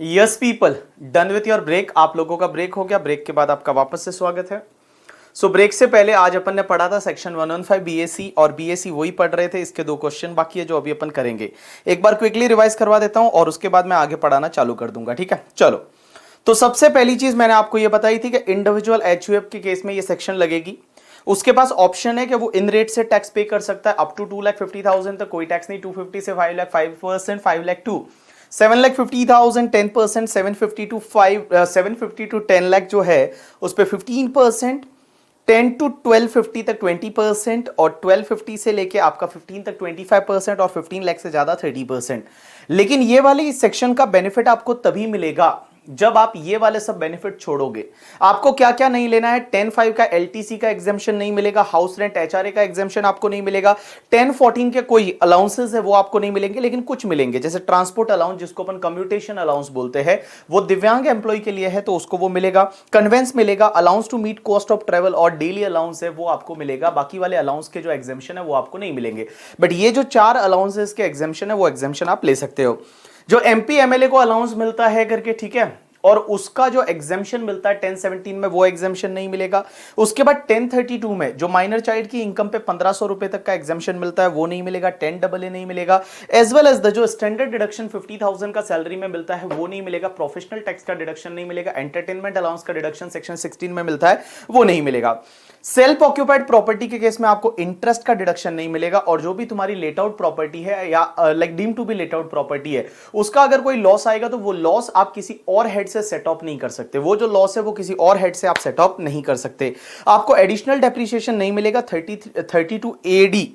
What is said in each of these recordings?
Yes people, done with your break. आप लोगों का ब्रेक हो गया, ब्रेक के बाद आपका वापस से स्वागत है। सो ब्रेक से पहले आज अपन ने पढ़ा था सेक्शन 115 बीएससी, और बीएससी वही पढ़ रहे थे। इसके 2 क्वेश्चन बाकी है जो अभी अपन करेंगे। एक बार क्विकली रिवाइज करवा देता हूं और उसके बाद मैं आगे पढ़ाना चालू कर दूंगा, ठीक है। चलो, तो सबसे पहली चीज मैंने आपको यह बताई थी कि इंडिविजुअल एचयूएफ के केस में ये सेक्शन लगेगी। उसके पास ऑप्शन है कि वो इन रेट से टैक्स पे कर सकता है, अप टू 2,50,000 तक कोई टैक्स नहीं, 250 से 5 लाख 5%, 5 लाख 2, 7,50,000 10%, 750 टू 10 लाख जो है उस पर 15%, 10 टू 1250 तक 20%, और 1250 से लेके आपका 15 तक 25%, और 15 लाख से ज्यादा 30%। लेकिन ये वाले इस सेक्शन का बेनिफिट आपको तभी मिलेगा जब आप ये वाले सब बेनिफिट छोड़ोगे। आपको क्या क्या नहीं लेना है? 10(5) का एलटीसी का एग्जेम्पशन नहीं मिलेगा, हाउस रेंट एचआरए का एग्जेम्पशन आपको नहीं मिलेगा, 10(14) के कोई अलाउंसेस है वो आपको नहीं मिलेंगे, लेकिन कुछ मिलेंगे, जैसे ट्रांसपोर्ट अलाउंस जिसको अपन कम्यूटेशन अलाउंस बोलते हैं, वो दिव्यांग एम्प्लॉय के लिए है तो उसको वो मिलेगा। कन्वेंस मिलेगा, allowance to meet cost of travel और डेली अलाउंस है वो आपको मिलेगा। बाकी वाले अलाउंस के जो एग्जेम्पशन है वो आपको नहीं मिलेंगे, बट ये जो 4 अलाउंसेस के एग्जेम्पशन है वो एग्जेम्पशन आप ले सकते हो। जो एमपी एमएलए को अलाउंस मिलता है करके, ठीक है, और उसका जो एग्जेम्पशन मिलता है 10(17) में, वो एग्जेम्पशन नहीं मिलेगा। उसके बाद 10(32) में जो माइनर चाइल्ड की इनकम पे 1500 रुपए तक का एग्जेम्पशन मिलता है वो नहीं मिलेगा, 10AA नहीं मिलेगा, एज वेल एज द जो स्टैंडर्ड डिडक्शन 50,000 का सैलरी में मिलता है वो नहीं मिलेगा, प्रोफेशनल टैक्स का डिडक्शन नहीं मिलेगा, एंटरटेनमेंट अलाउंस का डिडक्शन सेक्शन 16 में मिलता है वो नहीं मिलेगा। सेल्फ ऑक्यूपाइड प्रॉपर्टी के केस में आपको इंटरेस्ट का डिडक्शन नहीं मिलेगा, और जो भी तुम्हारी लेट आउट प्रॉपर्टी है या like deem to be let out property है, उसका अगर कोई लॉस आएगा तो वो लॉस आप किसी और हेड से सेट ऑफ नहीं कर सकते। वो जो लॉस है वो किसी और हेड से आप सेट ऑफ नहीं कर सकते। आपको एडिशनल डेप्रिसिएशन नहीं मिलेगा। 32 एडी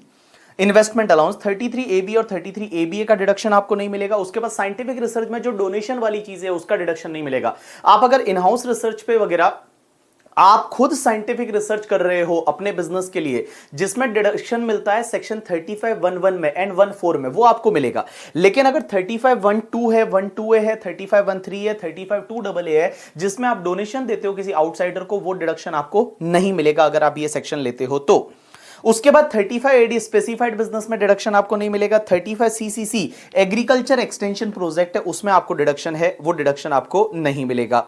इन्वेस्टमेंट अलाउंस, 33 एबी और 33 एबीए का डिडक्शन आपको नहीं मिलेगा। उसके बाद साइंटिफिक रिसर्च में जो डोनेशन वाली चीज है उसका डिडक्शन नहीं मिलेगा। आप अगर इन हाउस रिसर्च पे वगैरह आप खुद साइंटिफिक रिसर्च कर रहे हो अपने बिजनेस के लिए, जिसमें डिडक्शन मिलता है सेक्शन 35(1)(1) में एंड 1(4) में, वो आपको मिलेगा। लेकिन अगर 35(1)(2) है, 1(2)A है, 35(1)(3) है, 35(2)AA है, जिसमें आप डोनेशन देते हो किसी आउटसाइडर को, वो डिडक्शन आपको नहीं मिलेगा अगर आप ये सेक्शन लेते हो तो। उसके बाद 35AD स्पेसिफाइड बिजनेस में डिडक्शन आपको नहीं मिलेगा। 35CCC एग्रीकल्चर एक्सटेंशन प्रोजेक्ट है, उसमें आपको डिडक्शन है, वो डिडक्शन आपको नहीं मिलेगा।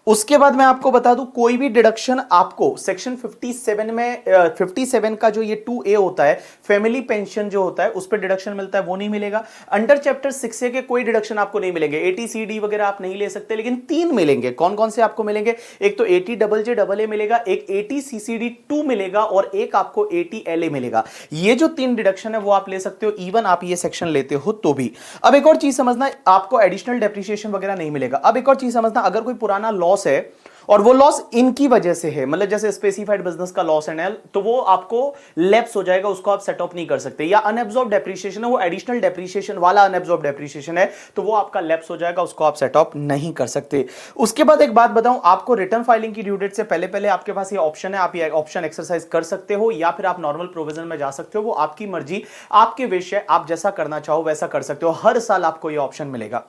उसके बाद मैं आपको बता दूं, कोई भी डिडक्शन आपको सेक्शन 57 में 57 का जो ये 2A होता है, फैमिली पेंशन जो होता है उस पर डिडक्शन मिलता है, वो नहीं मिलेगा। अंडर चैप्टर 6A के कोई डिडक्शन आपको नहीं मिलेंगे। ATCD वगैरह आप नहीं ले सकते, लेकिन 3 मिलेंगे। कौन कौन से आपको मिलेंगे? एक तो ATJJAA मिलेगा, एक ATCCD2 मिलेगा, और एक आपको ATLA मिलेगा। ये जो 3 डिडक्शन है वो आप ले सकते हो, इवन आप ये सेक्शन लेते हो तो भी। अब एक और चीज समझना, आपको एडिशनल डेप्रिसिएशन वगैरह नहीं मिलेगा। अब एक और चीज समझना, अगर कोई पुराना लॉस है और वो लॉस इनकी वजह से है, मतलब जैसे स्पेसिफाइड बिजनेस का लॉस एंड एल, तो वो आपको लैप्स हो जाएगा, उसको आप सेट ऑफ नहीं कर सकते। या अनएब्सॉर्ब डेप्रिसिएशन है, वो एडिशनल डेप्रिसिएशन वाला अनएब्सॉर्ब डेप्रिसिएशन है, तो वो आपका लैप्स हो जाएगा, उसको आप सेट ऑफ नहीं कर सकते। उसके बाद एक बात बताऊं आपको, रिटर्न फाइलिंग की ड्यू डेट से पहले पहले आपके पास ये ऑप्शन है, आप ये ऑप्शन एक्सरसाइज कर सकते हो, या फिर आप नॉर्मल प्रोविजन में जा सकते हो, वो आपकी मर्जी, आपके विश है, आप जैसा करना चाहो वैसा कर सकते हो। हर साल आपको ये ऑप्शन मिलेगा।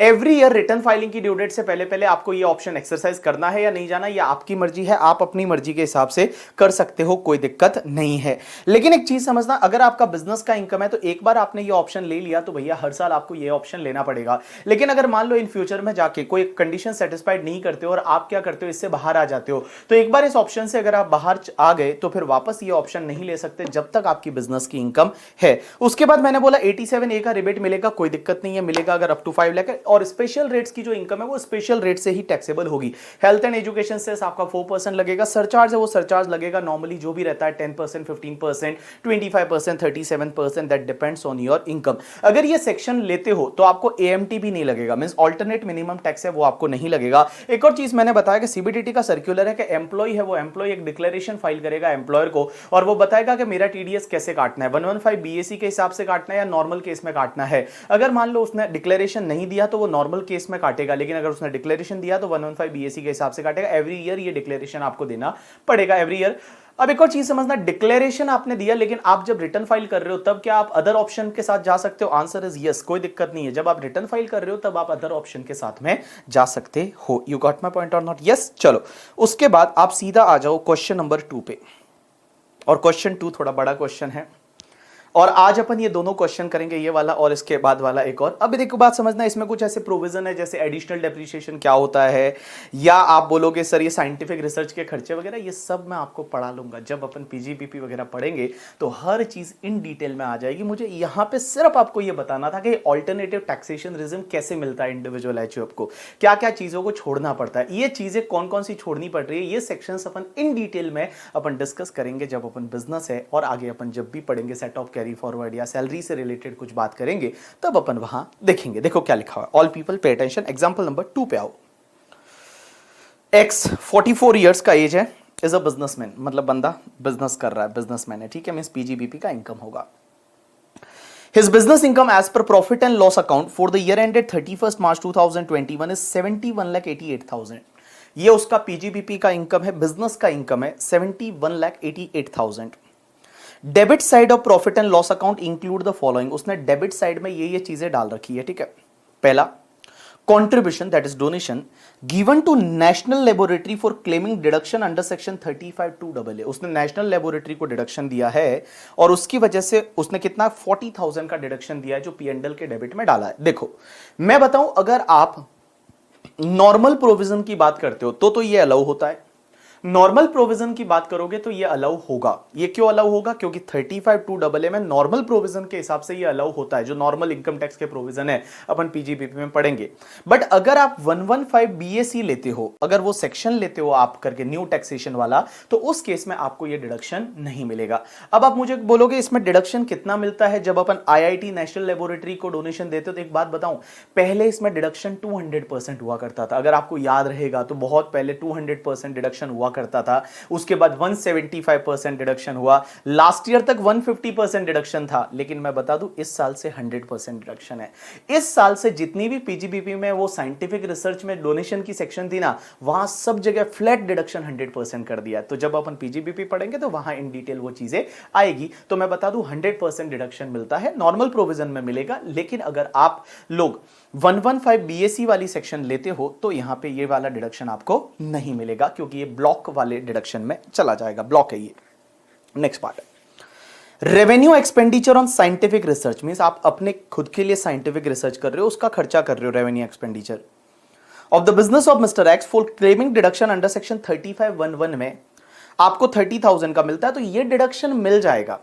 एवरी ईयर रिटर्न फाइलिंग की ड्यू डेट से पहले पहले आपको ये ऑप्शन एक्सरसाइज करना है या नहीं जाना, ये आपकी मर्जी है, आप अपनी मर्जी के हिसाब से कर सकते हो, कोई दिक्कत नहीं है। लेकिन एक चीज समझना, अगर आपका बिजनेस का इनकम है तो एक बार आपने ये ऑप्शन ले लिया तो भैया हर साल आपको ये ऑप्शन लेना पड़ेगा। लेकिन अगर मान लो इन फ्यूचर में जाके कोई कंडीशन सेटिस्फाइड नहीं करते हो और आप क्या करते हो, इससे बाहर आ जाते हो, तो एक बार इस ऑप्शन से अगर आप बाहर आ गए तो फिर वापस ये ऑप्शन नहीं ले सकते जब तक आपकी बिजनेस की इनकम है। उसके बाद मैंने बोला 87A का रिबेट मिलेगा, कोई दिक्कत नहीं है, मिलेगा अगर अप टू 5 लाख, और स्पेशल रेट्स की जो इनकम है वो स्पेशल रेट से ही टैक्सेबल होगी। हेल्थ एंड एजुकेशन से आपका 4% लगेगा। सरचार्ज है वो सरचार्ज लगेगा नॉर्मली जो भी रहता है 10%, 15%, 25%, 37%, that depends on your income. अगर ये सेक्शन लेते हो तो आपको AMT भी नहीं लगेगा, मींस अल्टरनेट मिनिमम टैक्स है वो आपको नहीं लगेगा। एक और चीज मैंने बताया कि CBDT का सर्कुलर है कि एम्प्लॉय है वो एम्प्लॉय एक डिक्लेरेशन फाइल करेगा एम्प्लॉयर को, और वो बताएगा कि मेरा TDS कैसे काटना है, 115 BAC के हिसाब से काटना है या नॉर्मल केस में काटना है। अगर मान लो उसने डिक्लेरेशन नहीं दिया तो वो नॉर्मल केस में काटेगा, लेकिन अगर उसने डिक्लेरेशन दिया तो 115 BAC के हिसाब से काटेगा। एवरी ईयर ये डिक्लेरेशन आपको देना पड़ेगा, एवरी ईयर। अब एक और चीज समझना, डिक्लेरेशन आपने दिया, लेकिन आप जब रिटर्न फाइल कर रहे हो तब क्या आप अदर ऑप्शन के साथ जा सकते हो? आंसर इज यस, कोई दिक्कत नहीं है। जब आप रिटर्न फाइल कर रहे हो तब आप अदर ऑप्शन के साथ में जा सकते हो। यू गॉट माय पॉइंट और नॉट? यस। चलो, उसके बाद आप सीधा आ जाओ क्वेश्चन नंबर 2 पे, और क्वेश्चन 2 थोड़ा बड़ा क्वेश्चन है, और आज अपन ये दोनों क्वेश्चन करेंगे, ये वाला और इसके बाद वाला एक और। अभी देखो बात समझना, इसमें कुछ ऐसे प्रोविजन है जैसे एडिशनल डेप्रिसिएशन क्या होता है, या आप बोलोगे सर ये साइंटिफिक रिसर्च के खर्चे वगैरह, ये सब मैं आपको पढ़ा लूंगा जब अपन पीजीबीपी वगैरह पढ़ेंगे, तो हर चीज इन डिटेल में आ जाएगी। मुझे यहां पे सिर्फ आपको ये बताना था कि ऑल्टरनेटिव टैक्सेशन रिजिम कैसे मिलता है इंडिविजुअल एचयूएफ को, क्या क्या चीजों को छोड़ना पड़ता है, ये चीजें कौन कौन सी छोड़नी पड़ रही है, ये सेक्शंस अपन इन डिटेल में अपन डिस्कस करेंगे जब अपन बिजनेस है और आगे अपन जब भी पढ़ेंगे सेट ऑफ कैरी फॉरवर्ड या सैलरी से रिलेटेड कुछ बात करेंगे, तब अपन वहां देखेंगे। देखो क्या लिखा हुआ है, all people pay attention. Example number 2 पे आओ। एक्स 44 ईयर्स का एज है, इज अ बिजनेसमैन, मतलब बंदा बिजनेस कर रहा है, बिजनेसमैन है, ठीक है, मींस पीजीबीपी का इनकम होगा। His business income as per profit and loss account for the year ended 31st March 2021 is 71,88,000। ये उसका पीजीबीपी का इनकम है, बिजनेस का इनकम है 71,88,000। Debit side of profit and loss account include the following. उसने debit side में ये चीजें डाल रखी है, ठीक है। पहला, contribution that is donation given to national laboratory for claiming deduction under section 35(2)AA। उसने नेशनल लेबोरेटरी को डिडक्शन दिया है और उसकी वजह से उसने कितना 40,000 का डिडक्शन दिया है जो पीएनडल के डेबिट में डाला है। देखो मैं बताऊं, अगर आप नॉर्मल प्रोविजन की बात करते हो तो ये अलाउ होता है, नॉर्मल प्रोविजन की बात करोगे तो ये अलाउ होगा। ये क्यों अलाउ होगा? क्योंकि 35(2)AA में नॉर्मल प्रोविजन के हिसाब से ये अलाउ होता है, जो नॉर्मल इनकम टैक्स के प्रोविजन है अपन पीजीबीपी में पढ़ेंगे। बट अगर आप 115 बीएसी लेते हो, अगर वो सेक्शन लेते हो आप करके न्यू टैक्सेशन वाला, तो उस केस में आपको ये डिडक्शन नहीं मिलेगा। अब आप मुझे बोलोगे इसमें डिडक्शन कितना मिलता है जब अपन आईआईटी नेशनल लेबोरेटरी को डोनेशन देते हो? तो एक बात बताऊं, पहले इसमें डिडक्शन 200% हुआ करता था। अगर आपको याद रहेगा तो बहुत पहले 200% डिडक्शन हुआ करता था, उसके बाद 175% डिडक्शन हुआ, लास्ट ईयर तक 150% डिडक्शन था। लेकिन मैं बता दूं इस साल से 100% डिडक्शन है। इस साल से जितनी भी पीजीबीपी में वो साइंटिफिक रिसर्च में डोनेशन की सेक्शन थी ना, वहां सब जगह फ्लैट डिडक्शन 100% कर दिया। तो जब अपन पीजीबीपी पढ़ेंगे तो वहां इन डिटेल वो चीजें आएगी। तो मैं बता दूं 100% डिडक्शन मिलता है, नॉर्मल प्रोविजन में मिलेगा। लेकिन अगर आप लोग 115 बीएससी वाली सेक्शन लेते हो तो यहां पे ये वाला डिडक्शन आपको नहीं मिलेगा, क्योंकि ये ब्लॉक वाले डिडक्शन में चला जाएगा, ब्लॉक है ये। नेक्स्ट पार्ट है revenue expenditure on scientific research. Means आप अपने खुद के लिए साइंटिफिक रिसर्च कर रहे हो, उसका खर्चा कर रहे हो, revenue expenditure of the business of mister x for claiming deduction under section 35(1)(1) में आपको 30,000 का मिलता है, तो ये डिडक्शन मिल जाएगा।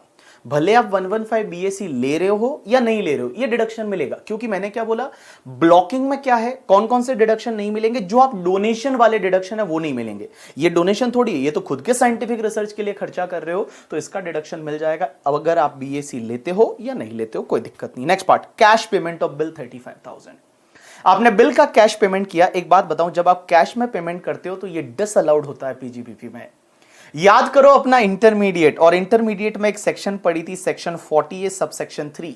भले आप 115 बीएससी ले रहे हो या नहीं ले रहे हो, ये डिडक्शन मिलेगा। क्योंकि मैंने क्या बोला, ब्लॉकिंग में क्या है, कौन कौन से डिडक्शन नहीं मिलेंगे? जो आप डोनेशन वाले डिडक्शन है वो नहीं मिलेंगे। ये डोनेशन थोड़ी है, ये तो खुद के साइंटिफिक रिसर्च के लिए खर्चा कर रहे हो, तो इसका डिडक्शन मिल जाएगा। अब अगर आप बीएससी लेते हो या नहीं लेते हो कोई दिक्कत नहीं। Next part, cash payment of bill 35,000। आपने बिल का कैश पेमेंट किया। एक बात बताऊं, जब आप कैश में पेमेंट करते हो तो ये डिसअलाउड होता है पीजीबीपी में। याद करो अपना इंटरमीडिएट, और इंटरमीडिएट में एक सेक्शन पढ़ी थी, सेक्शन 40A सबसेक्शन 3।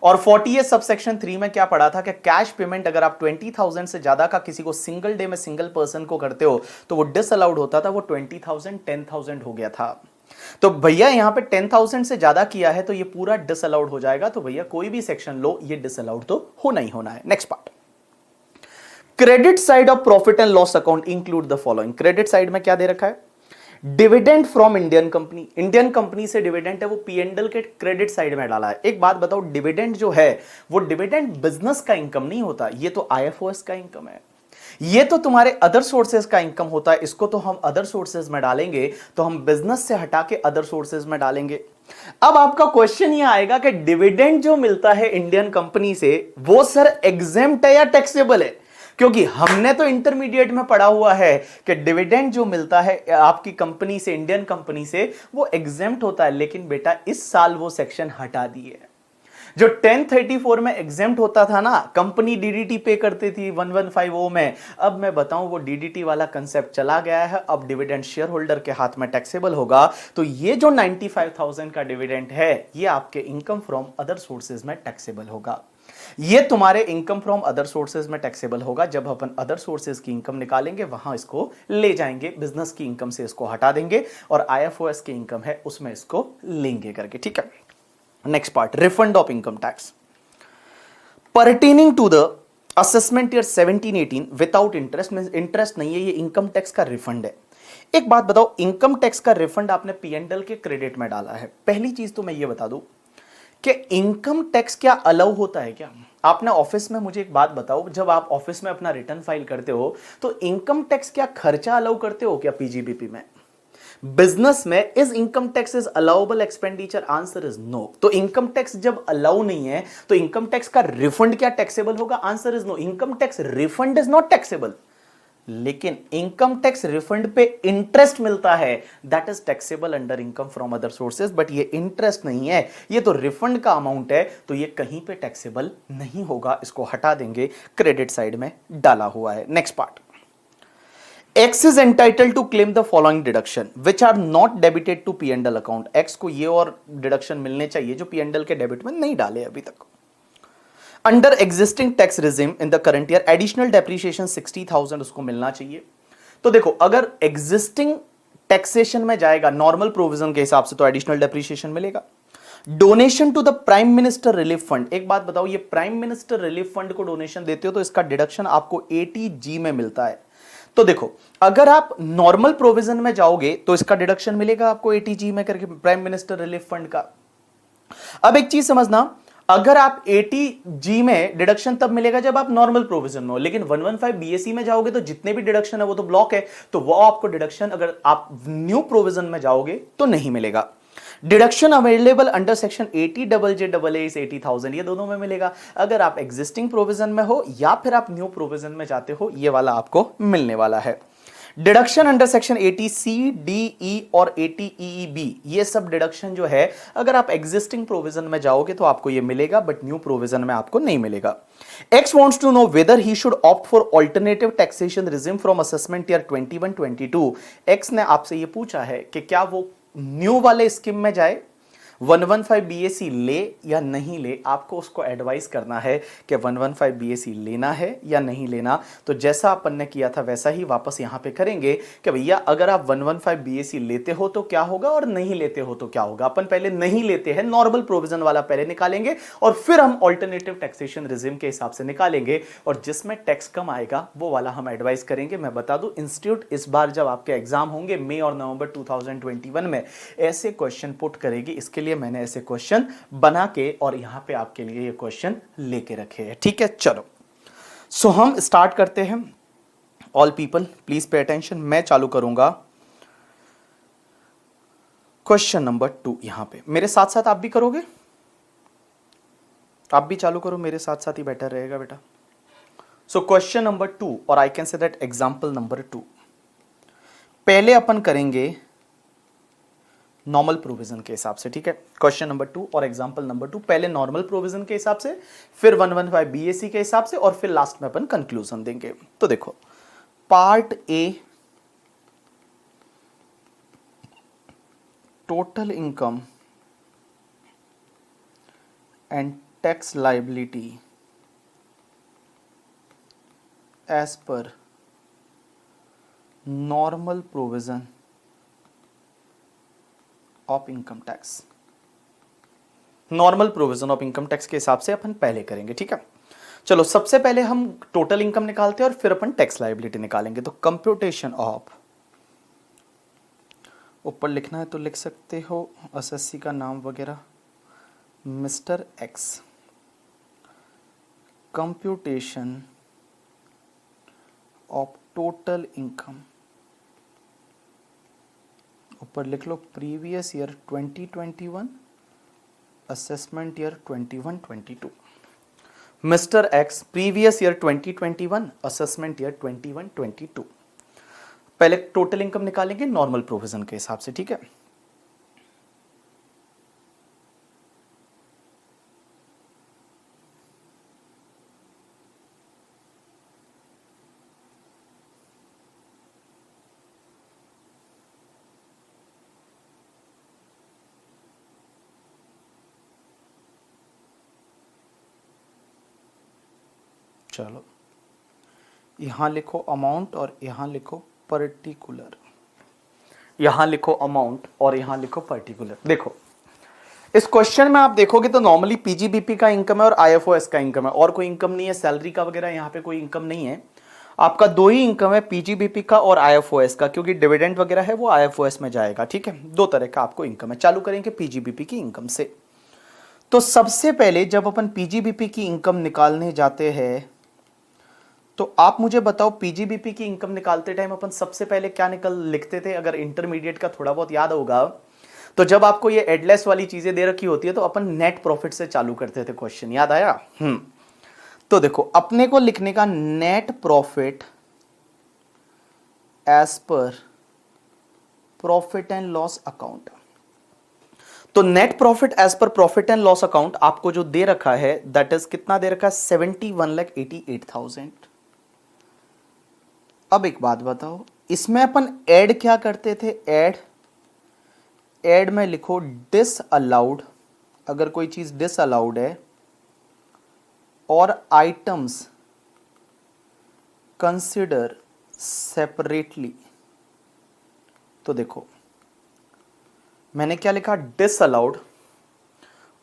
और 40A सबसेक्शन 3 में क्या पढ़ा था कि कैश पेमेंट अगर आप 20,000 से ज्यादा का किसी को सिंगल डे में सिंगल पर्सन को करते हो तो वो डिसअलाउड होता था। वो 20,000 10,000 हो गया था। तो भैया यहां पे 10,000 से ज्यादा किया है तो ये पूरा डिसअलाउड हो जाएगा। तो भैया कोई भी सेक्शन लो, ये डिसअलाउड तो होना ही होना है। Next part, credit side of profit and loss account include the following. Credit side में क्या दे रखा है? Dividend from Indian company. Indian company से डिविडेंड है, वो पीएनडल के क्रेडिट साइड में डाला है। एक बात बताओ, डिविडेंड जो है वो डिविडेंड बिजनेस का इनकम नहीं होता, ये तो आईएफओएस का इनकम है, ये तो तुम्हारे अदर सोर्सेज का इनकम होता है। इसको तो हम अदर सोर्सेज में डालेंगे, तो हम बिजनेस से हटा के अदर सोर्सेज में डालेंगे। अब आपका क्वेश्चन ये आएगा कि डिविडेंड जो मिलता है इंडियन कंपनी से वो सर एग्जेम्प्ट है या टैक्सेबल है? क्योंकि हमने तो इंटरमीडिएट में पढ़ा हुआ है कि डिविडेंड जो मिलता है आपकी कंपनी से, इंडियन कंपनी से, वो एग्जेम्प्ट होता है। लेकिन बेटा इस साल वो सेक्शन हटा दिए। जो 1034 में एग्जेम्प्ट होता था ना, कंपनी डीडीटी पे करती थी 1150 में, अब मैं बताऊं वो डीडीटी वाला कंसेप्ट चला गया है। अब डिविडेंड शेयर होल्डर के हाथ में टैक्सेबल होगा। तो ये जो 95,000 का डिविडेंड है ये आपके इनकम फ्रॉम अदर सोर्सेज में टैक्सेबल होगा। ये तुम्हारे इनकम फ्रॉम अदर सोर्सेज में टैक्सेबल होगा। जब अपन अदर सोर्सेज की इनकम निकालेंगे वहां इसको ले जाएंगे, बिजनेस की इनकम से इसको हटा देंगे और आईएफओएस की इनकम है उसमें इसको लेंगे करके, ठीक है। Next part, refund of income tax pertaining to the assessment year 17-18 without interest. Means interest नहीं है, ये इनकम टैक्स का रिफंड है। एक बात बताओ, इनकम टैक्स का रिफंड आपने पीएनडल के क्रेडिट में डाला है। पहली चीज तो मैं ये बता दूं, कि इनकम टैक्स क्या अलाउ होता है क्या? आपने ऑफिस में, मुझे एक बात बताओ, जब आप ऑफिस में अपना रिटर्न फाइल करते हो तो इनकम टैक्स क्या खर्चा अलाउ करते हो क्या पीजीबीपी में? बिजनेस में is income tax is allowable expenditure? Answer is no. तो इनकम टैक्स जब अलाउ नहीं है तो इनकम टैक्स का रिफंड क्या टैक्सेबल होगा? Answer is no. Income tax refund is not taxable, लेकिन इनकम टैक्स रिफंड पे इंटरेस्ट मिलता है, that is taxable under income from other sources. But ये इंटरेस्ट नहीं है, ये तो रिफंड का अमाउंट है, तो ये कहीं पे टैक्सेबल नहीं होगा। इसको हटा देंगे, क्रेडिट साइड में डाला हुआ है। Next part, X is entitled to claim the following deduction which are not debited to P&L account। X को ये और डिडक्शन मिलने चाहिए जो P&L के डेबिट में नहीं डाले अभी तक। Under existing tax regime in the current year additional depreciation 60,000 उसको मिलना चाहिए। तो देखो, अगर एग्जिस्टिंग टैक्सेशन में जाएगा नॉर्मल प्रोविजन के हिसाब से तो एडिशनल डेप्रिसिएशन मिलेगा। Donation to the prime minister relief fund, एक बात बताओ, ये प्राइम मिनिस्टर रिलीफ फंड को डोनेशन देते हो तो इसका डिडक्शन आपको 80G में मिलता है। तो देखो, अगर आप नॉर्मल प्रोविजन में जाओगे तो इसका डिडक्शन मिलेगा आपको 80G में करके प्राइम मिनिस्टर रिलीफ फंड का। अब एक चीज समझना, अगर आप 80G में डिडक्शन तब मिलेगा जब आप नॉर्मल प्रोविजन में हो, लेकिन 115 बीएसई में जाओगे तो जितने भी डिडक्शन है वो तो ब्लॉक है, तो वो आपको डिडक्शन अगर आप न्यू प्रोविजन में जाओगे तो नहीं मिलेगा। Deduction available under section 80JJAA is 80,000, ये दोनों में मिलेगा। अगर आप एग्जिस्टिंग प्रोविजन में हो या फिर आप न्यू प्रोविजन में जाते हो, ये वाला आपको मिलने वाला है। Deduction under section 80C, DE और 80EEB, ये सब डिडक्शन जो है अगर आप एग्जिस्टिंग प्रोविजन में जाओगे तो आपको ये मिलेगा, बट न्यू प्रोविजन में आपको नहीं मिलेगा। X wants to know whether he should opt for alternative taxation regime from assessment year 21-22। X ने आपसे ये पूछा है कि क्या वो न्यू वाले स्कीम में जाए, 115 बीएसई ले या नहीं ले। आपको उसको एडवाइस करना है कि 115 बीएसई लेना है या नहीं लेना। तो जैसा अपन ने किया था वैसा ही वापस यहां पे करेंगे कि भैया अगर आप 115 बीएसई लेते हो तो क्या होगा और नहीं लेते हो तो क्या होगा। अपन पहले नहीं लेते हैं, नॉर्मल प्रोविजन वाला पहले निकालेंगे और फिर हम ऑल्टरनेटिव टैक्सेशन रिजिम के हिसाब से निकालेंगे, और जिसमें टैक्स कम आएगा वो वाला हम एडवाइस करेंगे। मैं बता दूं, इंस्टीट्यूट इस बार जब आपके एग्जाम होंगे मई और नवंबर 2021 में ऐसे क्वेश्चन पुट करेगी। इसके लिए मैंने ऐसे क्वेश्चन बना के और यहां पे आपके लिए ये क्वेश्चन लेके रखे हैं, ठीक है। चलो, सो हम स्टार्ट करते हैं। All people please pay attention, मैं चालू करूंगा क्वेश्चन नंबर 2। यहां पे मेरे साथ साथ आप भी करोगे, आप भी चालू करो, मेरे साथ साथ ही बेटर रहेगा बेटा। सो क्वेश्चन नंबर 2, और I can say that example number 2। पहले अपन करेंगे नॉर्मल प्रोविजन के हिसाब से, ठीक है। क्वेश्चन नंबर 2 और एग्जांपल नंबर 2, पहले नॉर्मल प्रोविजन के हिसाब से, फिर 115 बीएसई के हिसाब से, और फिर लास्ट में अपन कंक्लूजन देंगे। तो देखो, part A, total income and tax liability as per normal provision of income tax. Normal provision of income tax के हिसाब से अपन पहले करेंगे, ठीक है। चलो, सबसे पहले हम टोटल इनकम निकालते हैं और फिर अपन टैक्स लायबिलिटी निकालेंगे। तो कंप्यूटेशन ऑफ, ऊपर लिखना है तो लिख सकते हो, एसएससी का नाम वगैरह, mister X. Computation of total income, ऊपर लिख लो previous year 2021, assessment year 21-22। Mister X, previous year 2021, assessment year 21-22। पहले टोटल इनकम निकालेंगे नॉर्मल प्रोविजन के हिसाब से, ठीक है। चलो, यहां लिखो अमाउंट और यहां लिखो पर्टिकुलर, यहां लिखो अमाउंट और यहां लिखो पर्टिकुलर। देखो, इस क्वेश्चन में आप देखोगे तो नॉर्मली पीजीबीपी का इनकम है और आईएफओएस का इनकम है, और कोई इनकम नहीं है, सैलरी का वगैरह यहाँ पे कोई इनकम नहीं है। आपका दो ही इनकम है, पीजीबीपी का और आईएफओएस का, क्योंकि डिविडेंड वगैरह है वो आईएफओएस में जाएगा, ठीक है। दो तरह का आपको इनकम है। चालू करेंगे पीजीबीपी की इनकम से। तो सबसे पहले जब अपन पीजीबीपी की इनकम निकालने जाते हैं तो आप मुझे बताओ, पीजीबीपी की इनकम निकालते टाइम अपन सबसे पहले क्या लिखते थे? अगर इंटरमीडिएट का थोड़ा बहुत याद होगा तो जब आपको ये एडलेस वाली चीजें दे रखी होती है तो अपन नेट प्रॉफिट से चालू करते थे क्वेश्चन, याद आया? तो देखो अपने को लिखने का net profit as per profit and loss account. तो net profit as per profit and loss account आपको जो दे रखा है दैट इज कितना दे रखा है? 71,88,000। अब एक बात बताओ, इसमें अपन ऐड क्या करते थे? ऐड में लिखो डिस अलाउड, अगर कोई चीज डिस अलाउड है, और आइटम्स कंसिडर सेपरेटली। तो देखो मैंने क्या लिखा? डिस अलाउड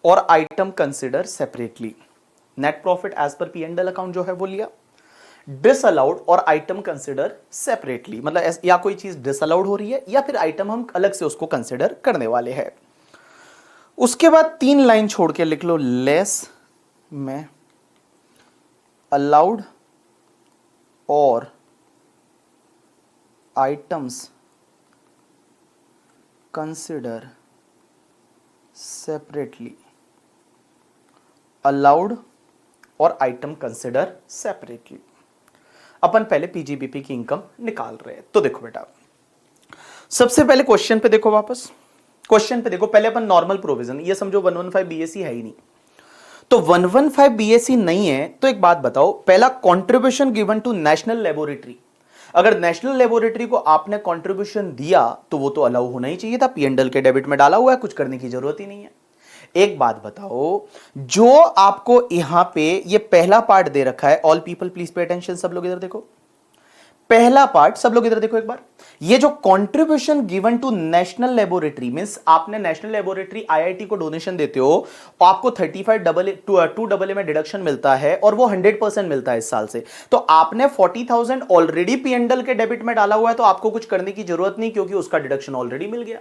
और item consider separately. Net profit as per P and L account जो है वो लिया, डिसअलाउड और आइटम कंसिडर सेपरेटली, मतलब या कोई चीज डिसअलाउड हो रही है या फिर आइटम हम अलग से उसको कंसिडर करने वाले हैं। उसके बाद 3 लाइन छोड़ के लिख लो लेस में अलाउड और आइटम्स कंसिडर सेपरेटली। अलाउड और आइटम कंसिडर सेपरेटली। अपन पहले पीजीबीपी की इनकम निकाल रहे हैं। तो देखो बेटा, सबसे पहले क्वेश्चन पे देखो, वापस क्वेश्चन पे देखो। पहले अपन नॉर्मल प्रोविजन, ये समझो 115 बीएससी है ही नहीं, तो 115 बीएससी नहीं है तो एक बात बताओ, पहला contribution given to national laboratory. अगर नेशनल लेबोरेटरी को आपने कंट्रीब्यूशन दिया तो वो तो अलाउ होना ही चाहिए था, पीएनडल के डेबिट में डाला हुआ है, कुछ करने की जरूरत ही नहीं है। एक बात बताओ, जो आपको यहां पे ये पहला पार्ट दे रखा है, all people please pay attention, सब लोग इधर देखो, पहला पार्ट सब लोग इधर देखो एक बार। ये जो contribution given to national laboratory means आपने नेशनल लेबोरेटरी आईआईटी को डोनेशन देते हो, आपको 2 में डिडक्शन मिलता है और वो 100% मिलता है इस साल से। तो आपने 40,000 ऑलरेडी पीएनडल के डेबिट में डाला हुआ है, तो आपको कुछ करने की जरूरत नहीं, क्योंकि उसका डिडक्शन ऑलरेडी मिल गया।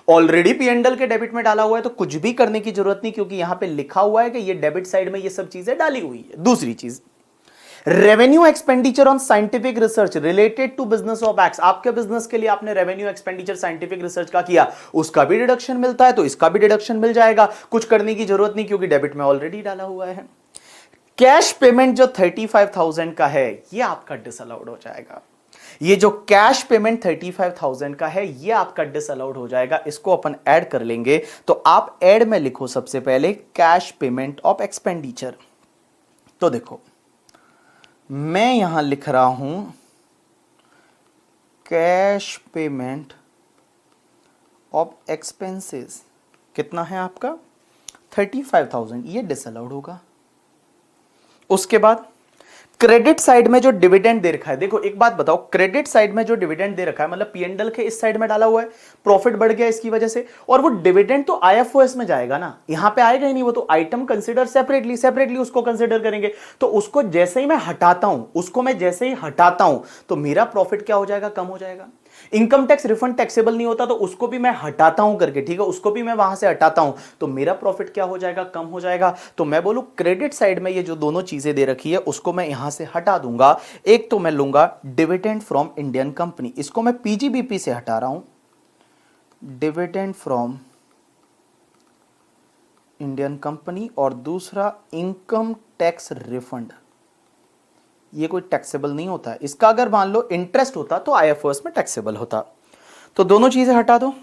ऑलरेडी पीएनडल के डेबिट में डाला हुआ है तो कुछ भी करने की जरूरत नहीं, क्योंकि यहां पे लिखा हुआ है कि ये डेबिट साइड में ये सब चीजें डाली हुई है। दूसरी चीज, revenue expenditure on scientific research related to business of X, आपके बिजनेस के लिए आपने रेवेन्यू एक्सपेंडिचर साइंटिफिक रिसर्च का किया, उसका भी डिडक्शन मिलता है, तो इसका भी डिडक्शन मिल जाएगा, कुछ करने की जरूरत नहीं क्योंकि डेबिट में ऑलरेडी डाला हुआ है। कैश पेमेंट जो 35,000 का है ये आपका डिसअलाउड हो जाएगा। ये जो कैश पेमेंट 35,000 का है ये आपका डिसअलाउड हो जाएगा, इसको अपन ऐड कर लेंगे। तो आप ऐड में लिखो सबसे पहले कैश पेमेंट ऑफ एक्सपेंडिचर। तो देखो मैं यहां लिख रहा हूं कैश पेमेंट ऑफ एक्सपेंसेस, कितना है आपका? 35,000, ये डिसअलाउड होगा। उसके बाद क्रेडिट साइड में जो डिविडेंड दे रखा है, देखो एक बात बताओ, क्रेडिट साइड में जो डिविडेंड दे रखा है मतलब पीएनडल के इस साइड में डाला हुआ है, प्रॉफिट बढ़ गया इसकी वजह से, और वो डिविडेंड तो आईएफओएस में जाएगा ना, यहां पे आएगा ही नहीं, वो तो आइटम कंसीडर सेपरेटली उसको कंसीडर करेंगे। तो उसको जैसे ही मैं हटाता हूं, उसको मैं जैसे ही हटाता हूं तो मेरा प्रॉफिट क्या हो जाएगा? कम हो जाएगा। इनकम टैक्स रिफंड टैक्सेबल नहीं होता तो उसको भी मैं हटाता हूं करके, ठीक है, उसको भी मैं वहां से हटाता हूं तो मेरा प्रॉफिट क्या हो जाएगा? कम हो जाएगा। तो मैं बोलूं क्रेडिट साइड में ये जो दोनों चीजें दे रखी है उसको मैं यहां से हटा दूंगा। एक तो मैं लूंगा डिविडेंड फ्रॉम इंडियन कंपनी, इसको मैं पीजीबीपी से हटा रहा हूं, डिविडेंड फ्रॉम इंडियन कंपनी, और दूसरा इनकम टैक्स रिफंड, ये कोई टैक्सेबल नहीं होता है। इसका अगर मान लो इंटरेस्ट होता तो आईएफओएस में टैक्सेबल होता। तो दोनों चीजें हटा दो,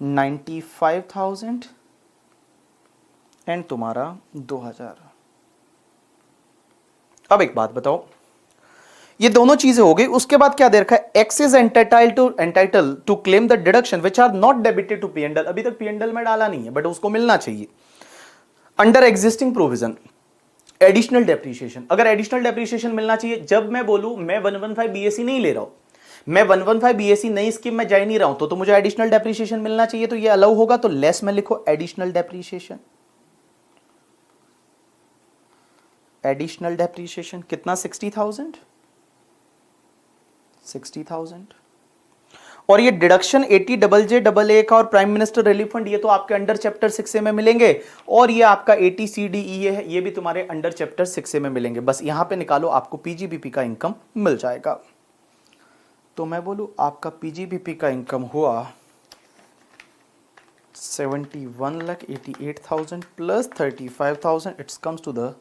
95,000 एंड तुम्हारा 2,000। अब एक बात बताओ, ये दोनों चीजें हो गई, उसके बाद क्या दे रखा है? X is entitle to claim the deduction which are not debited to P and L, अभी तक पीएनडल में डाला नहीं है बट उसको मिलना चाहिए under existing provision. Additional depreciation, अगर एडिशनल डेप्रिसिएशन मिलना चाहिए, जब मैं बोलूं मैं 115 बीएससी नहीं ले रहा हूं, मैं 115 बीएससी नई स्कीम में जा ही नहीं रहा हूं, तो मुझे एडिशनल डेप्रिसिएशन मिलना चाहिए, तो ये अलाउ होगा। तो लेस में लिखो एडिशनल डेप्रिसिएशन। एडिशनल डेप्रिसिएशन कितना? 60,000। और ये डिडक्शन 80 डबल जे डबल ए का और प्राइम मिनिस्टर रिलीफ फंड ये तो आपके अंडर चैप्टर 6 में मिलेंगे, और ये आपका 80 सी डी ई है ये भी तुम्हारे अंडर चैप्टर 6 में मिलेंगे। बस यहां पे निकालो, आपको पीजीबीपी का इनकम मिल जाएगा। तो मैं बोलूं आपका पीजीबीपी का इनकम हुआ 71,88,000 plus 35,000, it's comes to the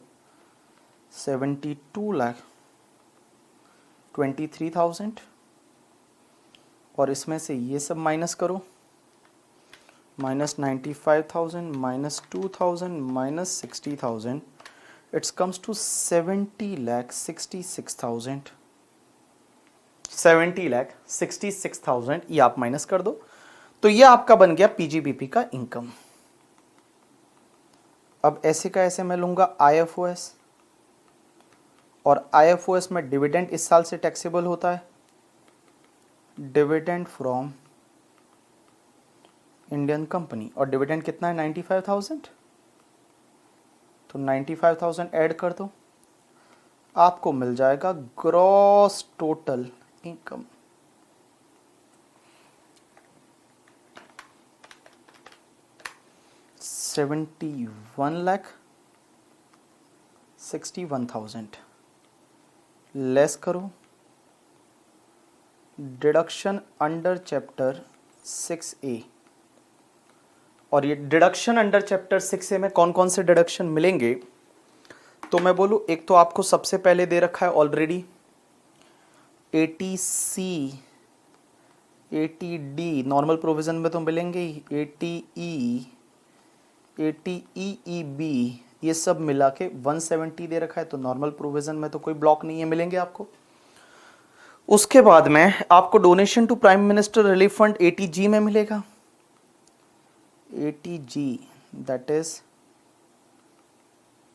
72,23,000। और इसमें से ये सब माइनस करो, -95,000 -2,000 -60,000, इट्स कम्स टू 70,66,000। 70,66,000 ये आप माइनस कर दो, तो ये आपका बन गया पीजीबीपी का इनकम। अब ऐसे का ऐसे मैं लूंगा आईएफओएस, और आईएफओएस में डिविडेंड इस साल से टैक्सेबल होता है, डिविडेंड फ्रॉम इंडियन कंपनी, और डिविडेंड कितना है 95,000, तो 95,000 ऐड कर दो, आपको मिल जाएगा ग्रॉस टोटल इनकम। $71,61,000 लेस करो डिडक्शन अंडर चैप्टर 6A, और ये डिडक्शन अंडर चैप्टर 6A में कौन कौन से डिडक्शन मिलेंगे, तो मैं बोलूं एक तो आपको सबसे पहले दे रखा है already 80C 80D normal provision में तो मिलेंगे ही, 80E 80EEB ये सब मिला के 170 दे रखा है, तो नॉर्मल प्रोविजन में तो कोई ब्लॉक नहीं है, मिलेंगे आपको। उसके बाद में आपको donation to prime minister relief fund 80G में मिलेगा, 80G that is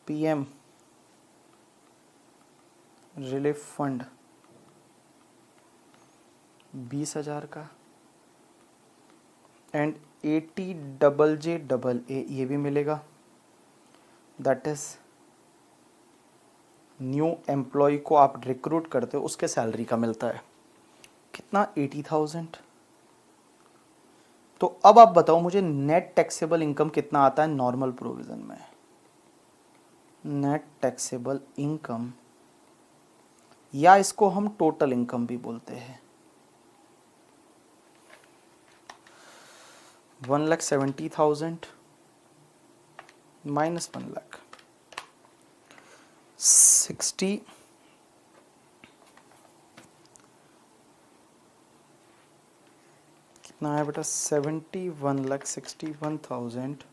PM relief fund 20,000 का, and 80 double J double A ये भी मिलेगा, दैट इज न्यू एम्प्लॉय को आप रिक्रूट करते हो उसके सैलरी का मिलता है, कितना 80,000। तो अब आप बताओ मुझे नेट टैक्सेबल इनकम कितना आता है नॉर्मल प्रोविजन में। नेट टैक्सेबल इनकम, या इसको हम टोटल इनकम भी बोलते हैं, 1,70,000 माइनस 1,00,000 60 कितना है बेटा 71,61,000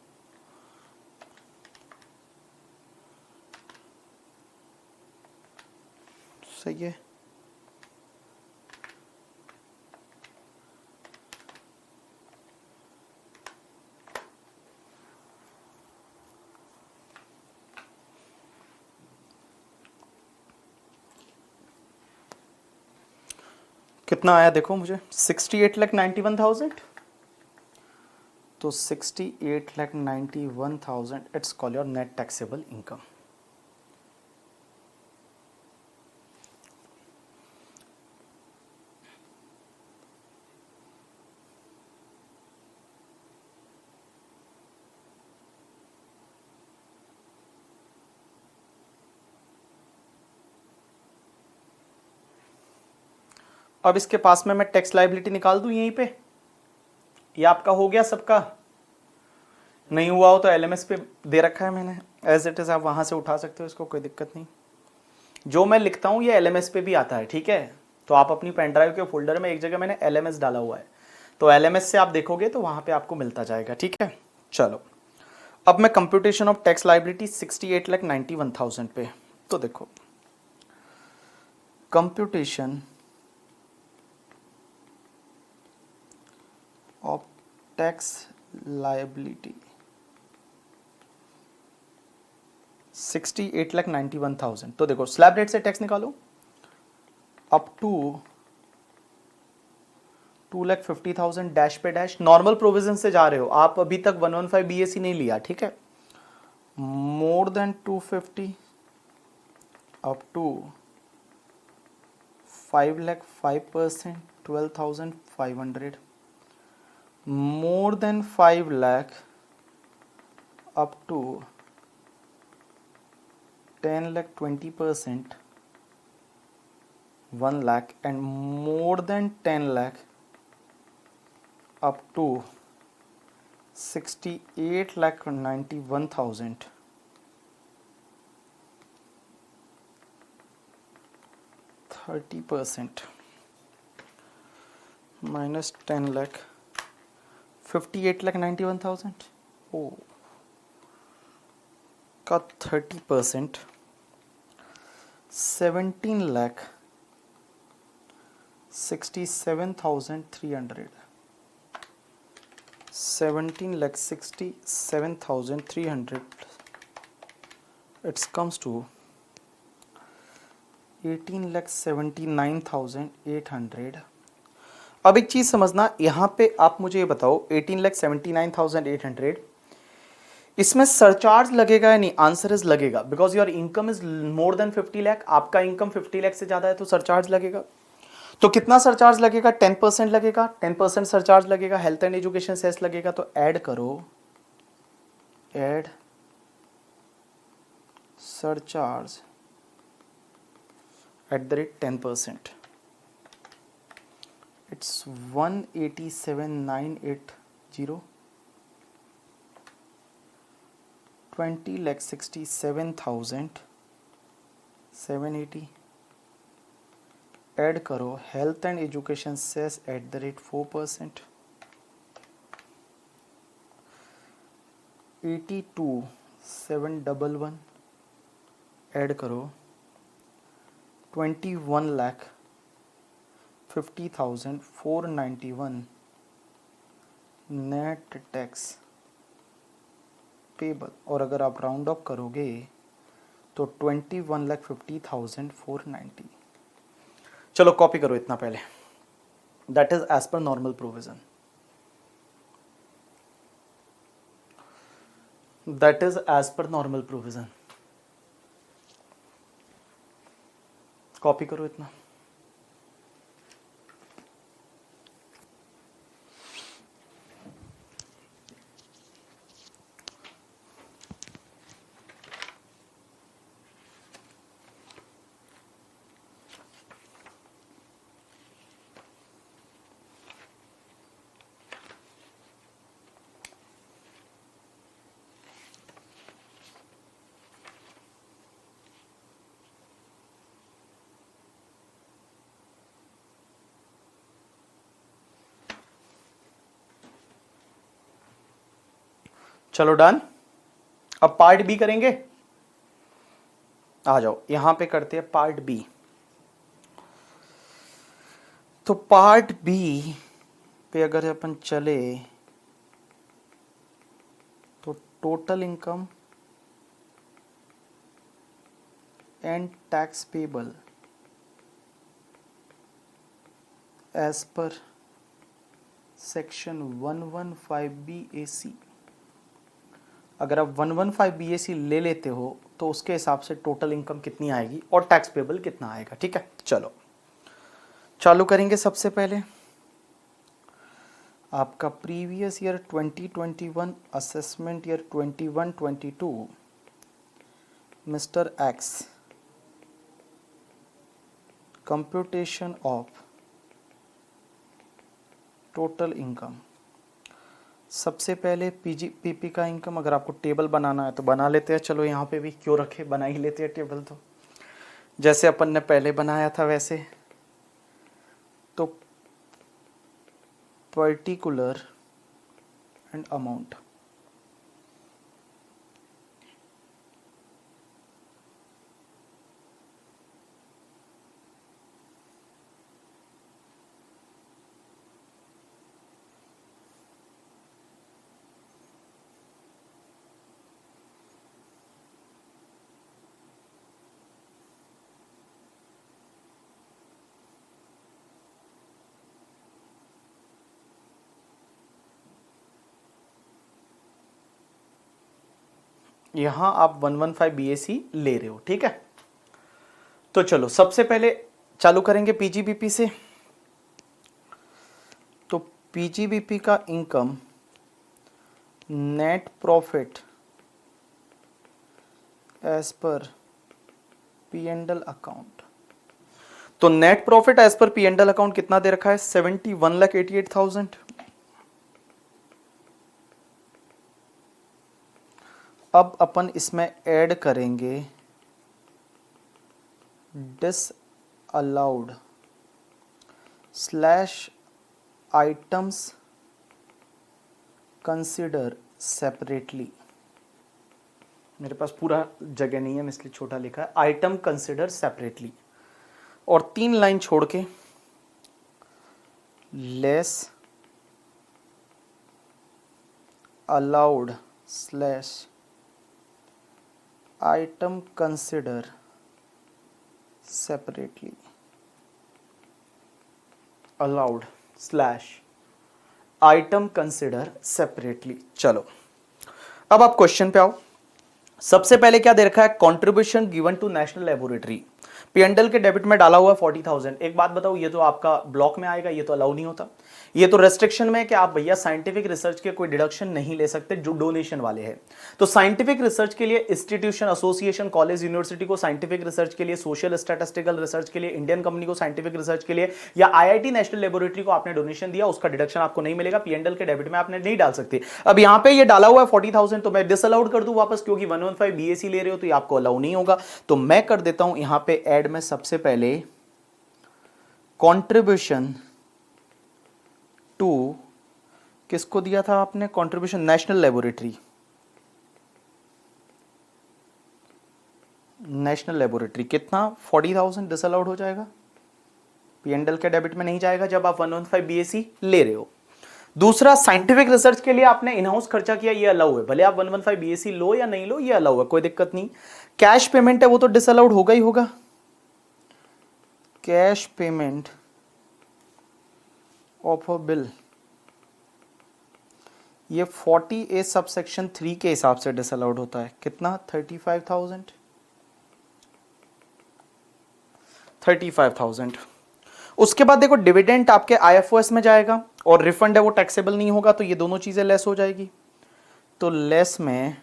सही है। कितना आया देखो मुझे 68,91,000, तो 68,91,000 it's call your net taxable income. अब इसके पास में मैं टैक्स लायबिलिटी निकाल दूं यहीं पे, ये आपका हो गया सबका, नहीं हुआ हो तो एलएमएस पे दे रखा है मैंने एज इट इज, आप वहां से उठा सकते हो इसको, कोई दिक्कत नहीं। जो मैं लिखता हूं ये एलएमएस पे भी आता है, ठीक है। तो आप अपनी पेन ड्राइव के फोल्डर में एक जगह मैंने एलएमएस डाला हुआ है, तो एलएमएस से आप देखोगे तो वहां पे आपको मिलता जाएगा, ठीक है। चलो अब मैं कंप्यूटेशन ऑफ टैक्स लायबिलिटी 68,91,000 पे, तो देखो कंप्यूटेशन ऑफ टैक्स लायबिलिटी 68,91,000, तो देखो स्लैब रेट से टैक्स निकालो अप टू 2,50,000 डैश पे डैश, नॉर्मल प्रोविजन से जा रहे हो आप, अभी तक 115 बीएससी नहीं लिया, ठीक है। More than 250 up to 5 lakh 5%, 12,500, more than 5 lakh up to 10 lakh 20%, 1 lakh, and more than 10 lakh up to 68 lakh 91,000, 30% minus 10 lakh 58 lakh 91,000, oh का 30%, 17 lakh 67,300, 17 lakh 67,300, it comes to 18 lakh 79,800. अब एक चीज समझना, यहां पे आप मुझे ये बताओ 18 लाख 79,800, इसमें सरचार्ज लगेगा या नहीं? आंसर इज लगेगा, because your income is more than 50 lakh, आपका इनकम 50 लाख से ज्यादा है तो सरचार्ज लगेगा। तो कितना सरचार्ज लगेगा? 10% लगेगा, 10% सरचार्ज लगेगा, हेल्थ एंड एजुकेशन सेस लगेगा, तो ऐड करो, add surcharge at the rate 10%, it's 187,980, 20 lakh 67,780, add करो, health and education cess at the rate 4%, 82,711, add करो 21 lakh 50,491, नेट टैक्स पेबल, और अगर आप राउंड अप करोगे तो 21 लाख 50,490। चलो कॉपी करो इतना पहले, that is as per normal provision, that is as per normal provision, copy करो इतना। चलो डन। अब पार्ट बी करेंगे, आ जाओ यहां पे करते हैं पार्ट बी। तो पार्ट बी पे अगर अपन चले तो total income and tax payable as per section 115 BAC, अगर आप 115 BAC ले लेते हो तो उसके हिसाब से टोटल इनकम कितनी आएगी और टैक्स पेबल कितना आएगा। ठीक है, चलो चालू करेंगे। सबसे पहले आपका previous year 2021, assessment year 21-22, mister X, computation of total income. सबसे पहले पीपी का इनकम, अगर आपको टेबल बनाना है तो बना लेते हैं। चलो यहाँ पे भी क्यों रखे, बना ही लेते हैं टेबल, तो जैसे अपन ने पहले बनाया था वैसे। तो पर्टिकुलर एंड अमाउंट, यहां आप 115 BAC ले रहे हो। ठीक है, तो चलो सबसे पहले चालू करेंगे पीजीबीपी से। पीजीबीपी का income net profit as per P and L account. तो net profit as per P and L account कितना दे रखा है? 71,88,000। अब अपन इसमें ऐड करेंगे disallowed slash items consider separately. मेरे पास पूरा जगह नहीं है इसलिए छोटा लिखा है, आइटम कंसिडर सेपरेटली। और 3 लाइन छोड़ के less allowed slash item consider separately, allowed slash item consider separately. चलो अब आप क्वेश्चन पे आओ। सबसे पहले क्या दे रखा है? Contribution given to national laboratory. P and L के डेबिट में डाला हुआ 40,000। एक बात बताओ, ये तो आपका ब्लॉक में आएगा, ये तो अलाउ नहीं होता। ये तो रेस्ट्रिक्शन में है कि आप भैया साइंटिफिक रिसर्च के कोई डिडक्शन नहीं ले सकते जो डोनेशन वाले हैं। तो साइंटिफिक रिसर्च के लिए इंस्टीट्यूशन, एसोसिएशन, कॉलेज, यूनिवर्सिटी को साइंटिफिक रिसर्च के लिए, सोशल स्टैटिस्टिकल रिसर्च के लिए, इंडियन कंपनी को साइंटिफिक रिसर्च के लिए, या आईआईटी नेशनल लेबोरेटरी को आपने डोनेशन दिया, उसका डिडक्शन आपको नहीं मिलेगा। पीएनडल के डेबिट में आपने नहीं डाल सकते। अब यहां पे ये डाला हुआ है 40,000, तो मैं डिसअलाउड कर दूं वापस, क्योंकि 115 बीएससी ले रहे हो तो ये आपको अलाउ नहीं होगा। तो मैं कर देता हूं यहां पे ऐड में सबसे पहले कंट्रीब्यूशन टू, किसको दिया था आपने contribution? National laboratory. National laboratory कितना? 40,000 डिसअलाउड हो जाएगा, पीएनडल के डेबिट में नहीं जाएगा जब आप 115 बीएससी ले रहे हो। दूसरा, साइंटिफिक रिसर्च के लिए आपने इनहाउस खर्चा किया, ये अलाउ है, भले आप 115 बीएससी लो या नहीं लो, ये अलाउ है, कोई दिक्कत नहीं। कैश पेमेंट है वो तो डिसअलाउड होगा ही होगा। Cash payment of a bill, ये 40A सबसेक्शन 3 के हिसाब से डिसअलाउड होता है। कितना? 35,000। 35,000। उसके बाद देखो डिविडेंड आपके आईएफओएस में जाएगा और रिफंड है वो टैक्सेबल नहीं होगा, तो ये दोनों चीजें लेस हो जाएगी। तो लेस में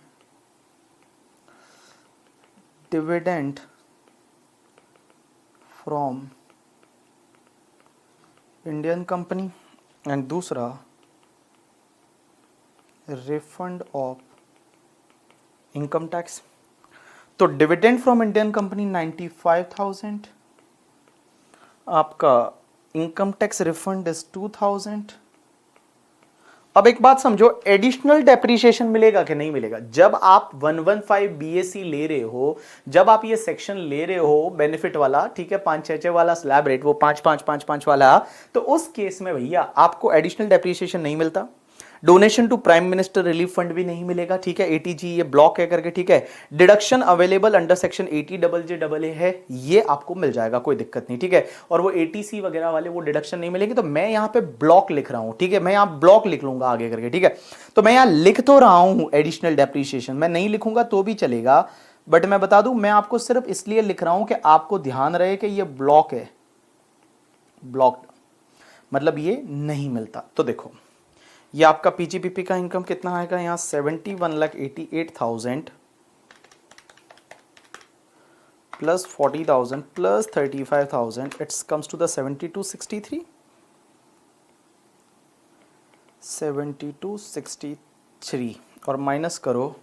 dividend from Indian company and दूसरा रिफंड ऑफ इनकम टैक्स। तो डिविडेंड फ्रॉम इंडियन कंपनी 95,000, आपका इनकम टैक्स रिफंड इज 2,000। अब एक बात समझो, एडिशनल डेप्रिसिएशन मिलेगा कि नहीं मिलेगा? जब आप 115 बीएससी ले रहे हो, जब आप ये सेक्शन ले रहे हो बेनिफिट वाला, ठीक है, 5-6 वाला स्लैब रेट, वो 5-5-5-5 वाला, तो उस केस में भैया आपको एडिशनल डेप्रिसिएशन नहीं मिलता। Donation to prime minister relief fund भी नहीं मिलेगा, ठीक है, एटीजी ये ब्लॉक है करके, ठीक है। Deduction available under section 80JJA है, ये आपको मिल जाएगा, कोई दिक्कत नहीं, ठीक है। और वो एटीसी वगैरह वाले वो डिडक्शन नहीं मिलेंगे। तो मैं यहां पे ब्लॉक लिख रहा हूं, ठीक है, मैं यहां ब्लॉक लिख लूंगा आगे करके, ठीक है। तो मैं यहां लिख तो रहा हूं एडिशनल डेप्रिसिएशन, मैं नहीं लिखूंगा तो भी चलेगा, बट मैं बता दूं मैं आपको सिर्फ इसलिए लिख रहा हूं कि आपको ध्यान रहे कि ये ब्लॉक है, ब्लॉक्ड मतलब ये नहीं मिलता। तो देखो ये आपका पीजीपीपी का इनकम कितना आएगा यहां? 71,88,000 plus 40,000 plus 35,000, it's comes to the 7263। 7263 और माइनस करो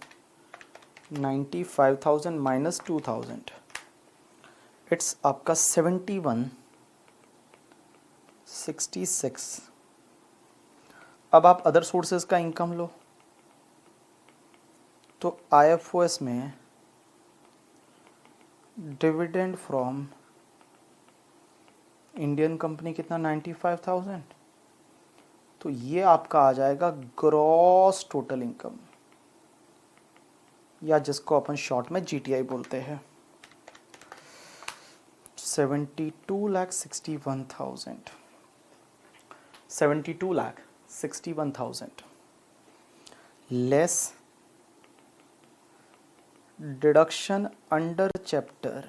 95,000 माइनस 2,000, इट्स आपका 7166। अब आप अदर सोर्सेज का इनकम लो, तो आईएफओएस में डिविडेंड फ्रॉम इंडियन कंपनी कितना? 95,000। तो ये आपका आ जाएगा ग्रॉस टोटल इनकम, या जिसको अपन शॉर्ट में जीटीआई बोलते हैं, 72,61,000। 72,61,000 less deduction under chapter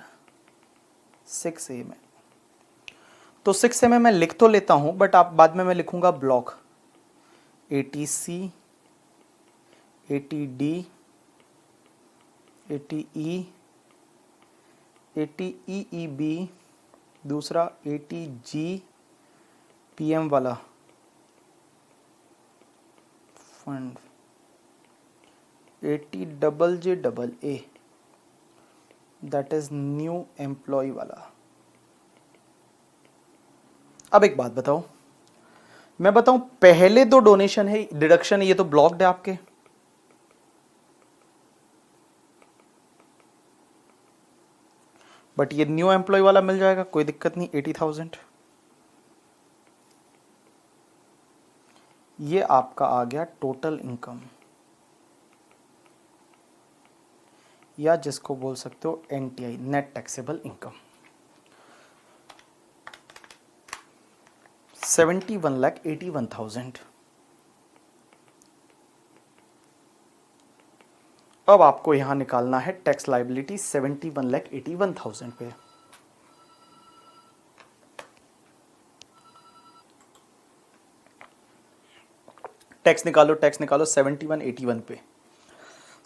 6A में। तो 6A में मैं लिख तो लेता हूं, बट आप बाद में मैं लिखूंगा block, ATC, ATD, ATE, ATEEB, दूसरा ATG, PM वाला fund, ATJJA, that is new employ वाला। अब एक बात बताओ, मैं बताऊं पहले दो डोनेशन है, डिडक्शन है, ये तो ब्लॉक्ड है आपके, बट ये न्यू एम्प्लॉय वाला मिल जाएगा, कोई दिक्कत नहीं। 80,000 ये आपका आ गया टोटल इनकम, या जिसको बोल सकते हो NTI, नेट टैक्सेबल इनकम। 71,81,000। अब आपको यहां निकालना है टैक्स लाइबिलिटी 71,81,000 पे। टैक्स निकालो, टैक्स निकालो 71,81 पे,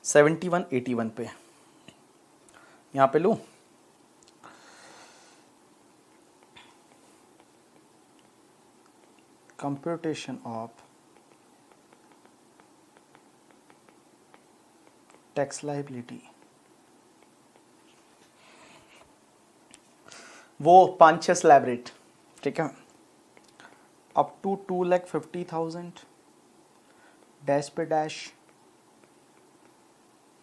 71,81 पे यहां पे लूं, कंप्यूटेशन ऑफ टैक्स लाइबिलिटी, वो 5-6 स्लैब रेट, ठीक है, अप टू 2,50,000 डैश पे dash,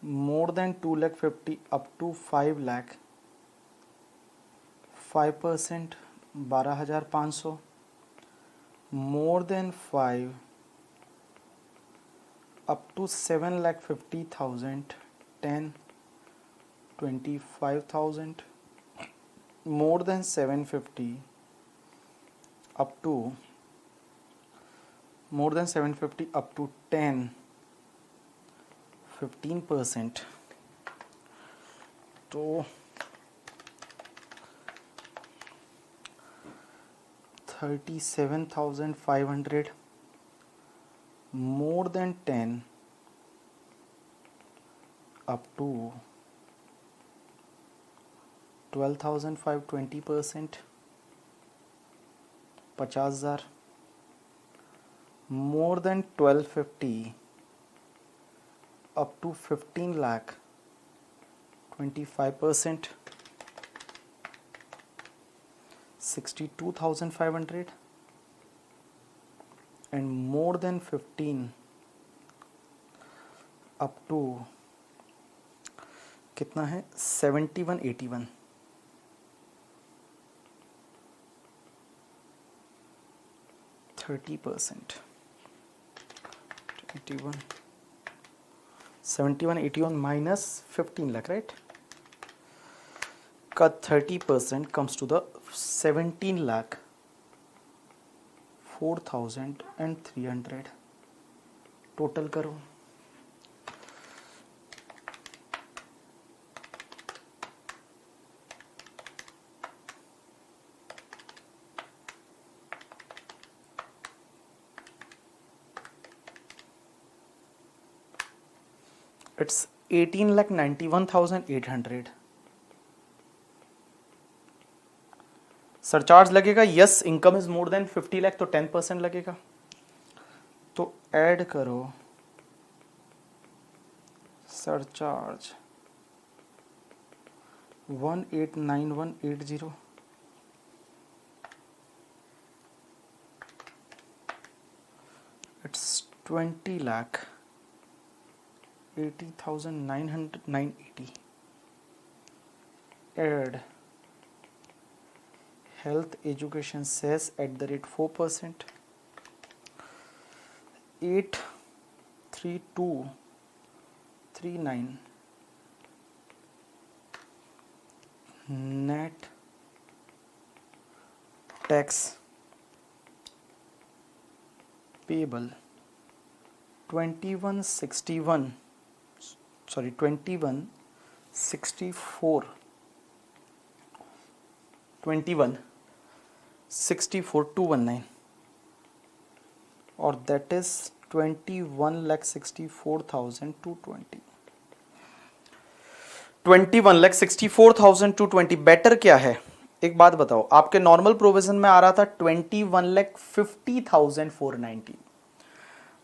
more than 2,50,000 up to 5 lakh, 5%, 12,500, more than 5 up to 7,50,000, 10, 25,000, more than 750 up to more than 750 up to 10, 15%, तो 37,500, more than 10 up to 12,500, 20%, 50,000, more than 1,250 up to 15 lakh, 25%, 62,500, and more than 15 up to कितना है 71,81, 30%, 81, 71,81 minus 15 lakh, right? का 30% comes to the 17 lakh 4,300। Total करो, it's 18,91,800। Surcharge लगेगा, yes, income is more than 50 lakh तो 10% लगेगा, तो add करो surcharge 189180, it's 20,80,980, add health education cess @4%, 83239, net tax payable 2164, 2164,219, और दैट इज 21,64,220, 21,64,220 बेटर क्या है? एक बात बताओ, आपके नॉर्मल प्रोविजन में आ रहा था 21,50,490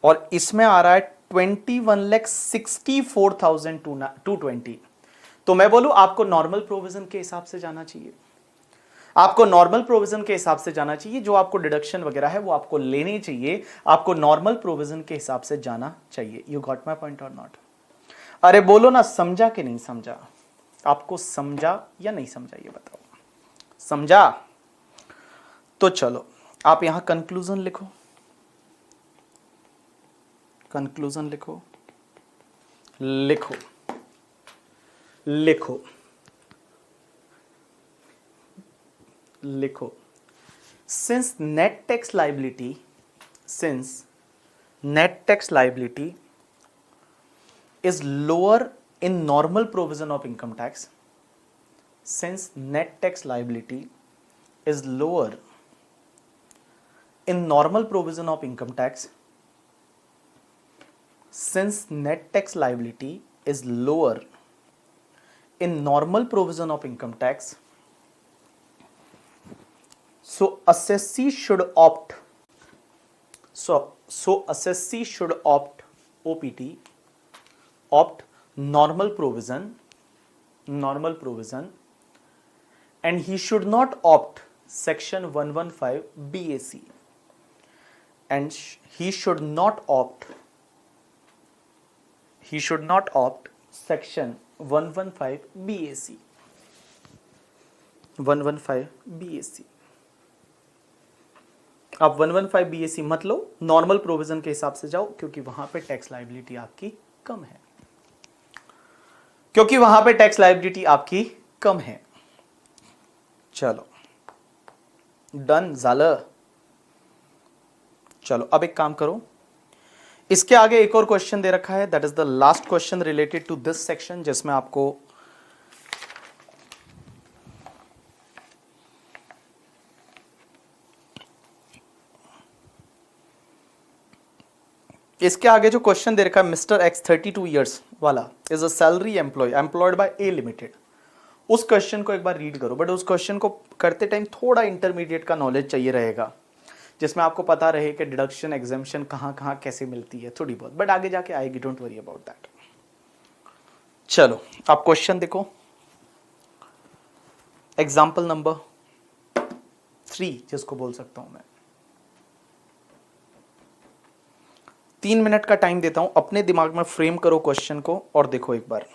और इसमें आ रहा है 21,64,220। तो मैं बोलूं आपको नॉर्मल प्रोविजन के हिसाब से जाना चाहिए, आपको नॉर्मल प्रोविजन के हिसाब से जाना चाहिए, जो आपको डिडक्शन वगैरह है वो आपको लेनी चाहिए, आपको नॉर्मल प्रोविजन के हिसाब से जाना चाहिए। यू गॉट माई पॉइंट और नॉट? अरे बोलो ना, समझा कि नहीं समझा? आपको समझा या नहीं समझा ये बताओ। समझा? तो चलो आप यहां कंक्लूजन लिखो, कंक्लूजन लिखो, लिखो लिखो लिखो। Since net tax liability, since net tax liability is lower in normal provision of income tax, since net tax liability is lower in normal provision of income tax, since net tax liability is lower in normal provision of income tax, so assessee should opt, so assessee should opt OPT, opt normal provision, and he should not opt section 115 BAC, and he should not opt section 115 BAC, 115 BAC। आप 115 BAC मत लो, normal provision के हिसाब से जाओ, क्योंकि वहां पे tax liability आपकी कम है, क्योंकि वहां पे टैक्स लायबिलिटी आपकी कम है। चलो डन झालं। चलो अब एक काम करो, इसके आगे एक और क्वेश्चन दे रखा है, that is the last question related to this section, जिसमें आपको इसके आगे जो क्वेश्चन दे रखा है, मिस्टर एक्स 32 ईयर्स वाला is a salary employ employed by A limited. उस क्वेश्चन को एक बार रीड करो, बट उस क्वेश्चन को करते टाइम थोड़ा इंटरमीडिएट का नॉलेज चाहिए रहेगा, जिसमें आपको पता रहे कि डिडक्शन एग्जाम्पशन कहां कहां कैसे मिलती है थोड़ी बहुत, बट आगे जाके आएगी, डोंट वरी अबाउट दैट। चलो आप क्वेश्चन देखो, एग्जाम्पल नंबर 3 जिसको बोल सकता हूं मैं। 3 मिनट का टाइम देता हूं, अपने दिमाग में फ्रेम करो क्वेश्चन को और देखो एक बार।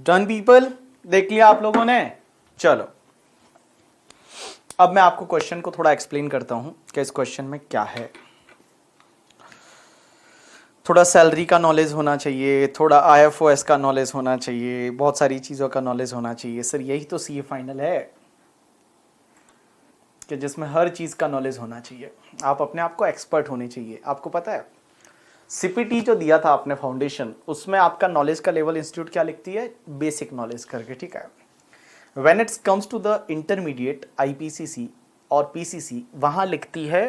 डन पीपल, देख लिया आप लोगों ने। चलो अब मैं आपको क्वेश्चन को थोड़ा एक्सप्लेन करता हूं कि इस क्वेश्चन में क्या है। थोड़ा सैलरी का नॉलेज होना चाहिए, थोड़ा आईएफओएस का नॉलेज होना चाहिए, बहुत सारी चीज़ों का नॉलेज होना चाहिए। सर यही तो सीए फाइनल है कि जिसमें हर चीज़ का नॉलेज होना चाहिए। आप अपने आप को एक्सपर्ट होने चाहिए। आपको पता है सीपीटी जो दिया था आपने फाउंडेशन, उसमें आपका नॉलेज का लेवल इंस्टीट्यूट क्या लिखती है? बेसिक नॉलेज करके, ठीक है। When it's comes to the intermediate IPCC और पीसीसी, वहां लिखती है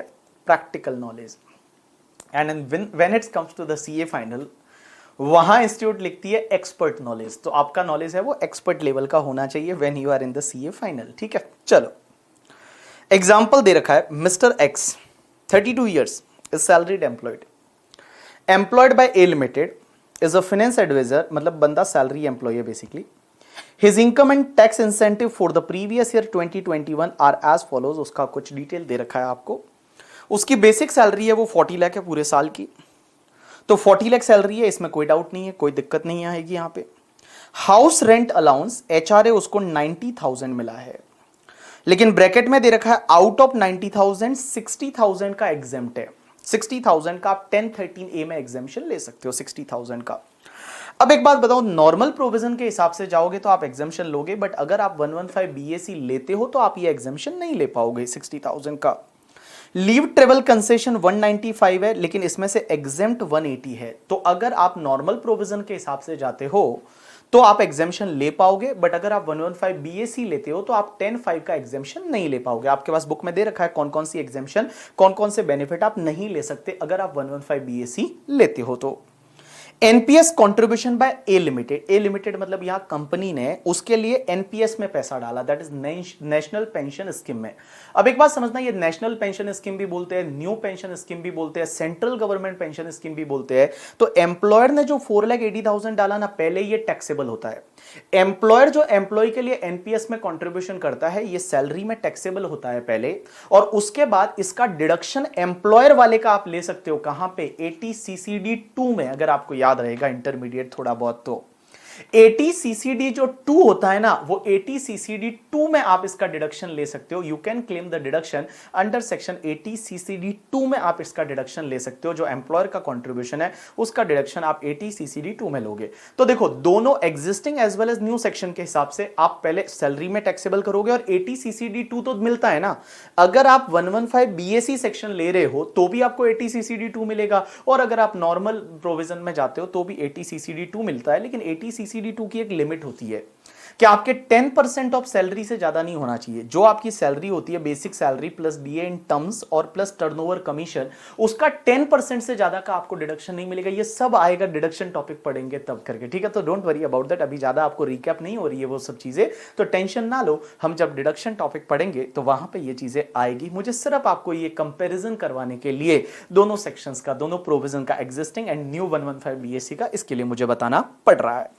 practical knowledge. And when it's comes to the CA final, वहां इंस्टीट्यूट लिखती है एक्सपर्ट नॉलेज। तो आपका नॉलेज है वो एक्सपर्ट लेवल का होना चाहिए when you are in the CA final, ठीक है। चलो एग्जाम्पल दे रखा है, mister X 32 years is salaried employed by A limited, is a finance adviser, मतलब बंदा सैलरी एम्प्लॉय है basically. His income and tax incentive for the previous year 2021 are as follows. उसका कुछ डिटेल दे रखा है आपको। उसकी बेसिक सैलरी है वो 40 लाख है पूरे साल की। तो 40 लाख सैलरी है, इसमें कोई डाउट नहीं है, कोई दिक्कत नहीं आएगी यहां पे। हाउस रेंट अलाउंस एचआरए उसको 90,000 मिला है, लेकिन ब्रैकेट में दे रखा है आउट ऑफ 90,000 60,000 का एग्जेम्प्ट है। 60,000 का आप 1013A में एग्जेम्पशन ले सकते हो 60,000 का। अब एक बात बताओ, नॉर्मल प्रोविजन के हिसाब से जाओगे तो आप एग्जेम्पशन लोगे, बट अगर आप 115 बीएसी लेते हो तो आप ये एग्जेम्पशन नहीं ले पाओगे 60,000 का। लीव ट्रेवल कंसेशन 195 है, लेकिन इसमें से एग्जेम्प्ट 180 है। तो अगर आप नॉर्मल प्रोविजन के हिसाब से जाते हो तो आप एग्जेम्पशन ले पाओगे, बट अगर आप 115 बीएसी लेते हो तो आप 10(5) का एग्जेम्पशन नहीं ले पाओगे। आपके पास बुक में दे रखा है कौन कौन सी एग्जेम्पशन, कौन कौन से बेनिफिट आप नहीं ले सकते अगर आप 115 बीएसी लेते हो तो। NPS contribution by A limited, A limited मतलब यहां कंपनी ने उसके लिए एनपीएस में पैसा डाला, that is national pension scheme में। अब एक बात समझना, ये नेशनल पेंशन स्कीम भी बोलते हैं, न्यू पेंशन स्कीम भी बोलते हैं, सेंट्रल गवर्नमेंट पेंशन स्कीम भी बोलते हैं। तो एम्प्लॉयर ने जो 4,80,000 डाला ना, पहले ये टैक्सेबल होता है। एम्प्लॉयर जो एम्प्लॉय के लिए एनपीएस में कंट्रीब्यूशन करता है, ये सैलरी में टैक्सेबल होता है पहले, और उसके बाद इसका डिडक्शन एम्प्लॉयर वाले का आप ले सकते हो कहां पे? 80CCD2 में, अगर आपको याद रहेगा इंटरमीडिएट थोड़ा बहुत तो। 80CCD जो 2 होता है ना, वो 80CCD2 में आप इसका डिडक्शन ले सकते हो। You can claim the deduction under section 80CCD2 में आप इसका डिडक्शन ले सकते हो। जो एम्प्लॉयर का कंट्रीब्यूशन है उसका डिडक्शन आप 80CCD2 में लोगे। तो देखो, दोनों existing as well as new section के हिसाब से आप पहले सैलरी में टैक्सेबल करोगे, और 80CCD2 तो मिलता है ना। अगर आप 115 बीएससी सेक्शन ले रहे हो तो भी आपको 80CCD2 मिलेगा, और अगर आप नॉर्मल प्रोविजन में जाते हो तो भी 80CCD2 मिलता है। लेकिन 80CCD2 की एक लिमिट होती है कि आपके 10% ऑफ सैलरी से ज्यादा नहीं होना चाहिए। जो आपकी सैलरी होती है, basic salary plus DA in terms और प्लस टर्नओवर कमीशन, उसका 10% से ज्यादा का आपको डिडक्शन नहीं मिलेगा। ये सब आएगा, डिडक्शन टॉपिक पढ़ेंगे तब करके, ठीक है। तो डोंट वरी अबाउट दैट, अभी ज्यादा आपको रिकैप नहीं हो रही है वो सब चीजें, तो टेंशन ना लो। हम जब डिडक्शन टॉपिक पढ़ेंगे तो वहां पे ये चीजें आएगी। मुझे सिर्फ आपको ये कंपेरिजन करवाने के लिए दोनों सेक्शंस का, दोनों प्रोविजन का, एग्जिस्टिंग एंड न्यू 115 बीएससी का, इसके लिए मुझे बताना पड़ रहा है।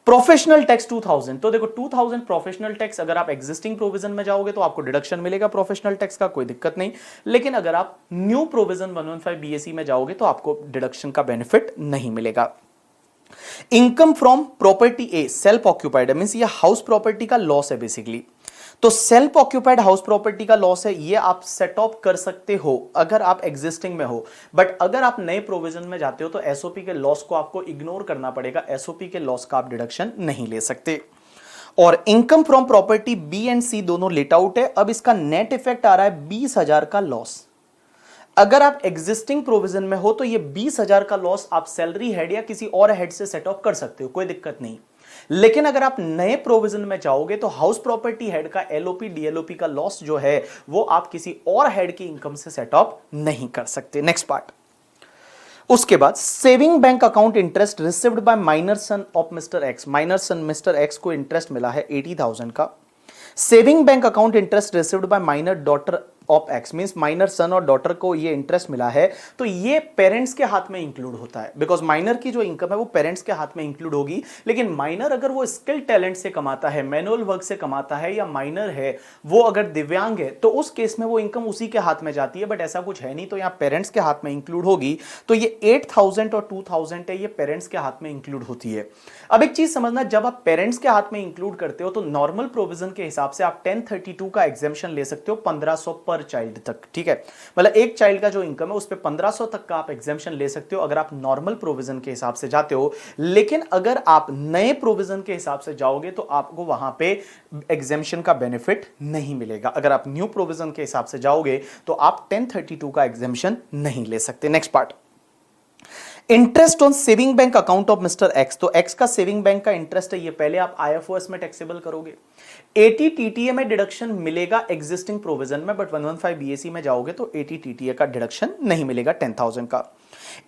प्रोफेशनल टैक्स 2000, तो देखो 2000 प्रोफेशनल टैक्स, अगर आप एग्जिस्टिंग प्रोविजन में जाओगे तो आपको डिडक्शन मिलेगा प्रोफेशनल टैक्स का, कोई दिक्कत नहीं। लेकिन अगर आप न्यू प्रोविजन 115 बीएससी में जाओगे तो आपको डिडक्शन का बेनिफिट नहीं मिलेगा। Income from property A, self occupied means ये हाउस प्रॉपर्टी का लॉस है बेसिकली। तो सेल्फ ऑक्यूपाइड हाउस प्रॉपर्टी का लॉस है, ये आप सेट ऑफ कर सकते हो अगर आप एग्जिस्टिंग में हो। बट अगर आप नए प्रोविजन में जाते हो तो एसओपी के लॉस को आपको इग्नोर करना पड़ेगा। एसओपी के लॉस का आप डिडक्शन नहीं ले सकते। और income from property B and C दोनों लेट आउट है। अब इसका नेट इफेक्ट आ रहा है 20,000 का लॉस। अगर आप एग्जिस्टिंग प्रोविजन में हो तो ये 20,000 का लॉस आप सैलरी हेड या किसी और हेड से सेट ऑफ कर सकते हो, कोई दिक्कत नहीं। लेकिन अगर आप नए प्रोविजन में जाओगे तो हाउस प्रॉपर्टी हेड का एलओपी डीएलओपी का लॉस जो है वो आप किसी और हेड की इनकम से सेट ऑफ नहीं कर सकते। नेक्स्ट पार्ट, उसके बाद saving bank account interest received by minor son of mister X. Minor son mister X को इंटरेस्ट मिला है 80,000 का। Saving bank account interest received by minor daughter of X means minor son और daughter को ये interest मिला है, तो ये पेरेंट्स के हाथ में इंक्लूड होता है, बिकॉज माइनर की जो इनकम है वो पेरेंट्स के हाथ में इंक्लूड होगी। लेकिन माइनर अगर वो स्किल टैलेंट से कमाता है, मैनुअल वर्क से कमाता है, या माइनर है वो अगर दिव्यांग है, तो उस केस में वो इनकम उसी के हाथ में जाती है। बट ऐसा कुछ है नहीं, तो यहाँ पेरेंट्स के हाथ में इंक्लूड होगी। तो ये 8,000 और 2,000 है, ये पेरेंट्स के हाथ में इंक्लूड होती है। अब एक चीज समझना, जब आप पेरेंट्स के हाथ में इंक्लूड करते हो तो नॉर्मल प्रोविजन के हिसाब से आप 1032 का एग्जेम्पशन ले सकते हो 1500 पर चाइल्ड तक, ठीक है। मतलब एक चाइल्ड का जो इनकम है उस पे 1500 तक का आप एग्जेम्पशन ले सकते हो अगर आप नॉर्मल प्रोविजन के हिसाब से जाते हो। लेकिन अगर आप नए प्रोविजन के हिसाब से जाओगे तो आपको वहां पे एग्जेम्पशन का बेनिफिट नहीं मिलेगा। अगर आप न्यू प्रोविजन के हिसाब से जाओगे तो आप 1032 का एग्जेम्पशन नहीं ले सकते। Next part, interest on saving bank account of mister x. तो एक्स का सेविंग बैंक का इंटरेस्ट है, ये पहले आप आईएफओएस में टैक्सेबल करोगे। 80 टीटीए में डिडक्शन मिलेगा एग्जिस्टिंग प्रोविजन में, बट 115 बीएसी में जाओगे तो 80 टीटीए का डिडक्शन नहीं मिलेगा 10,000 का।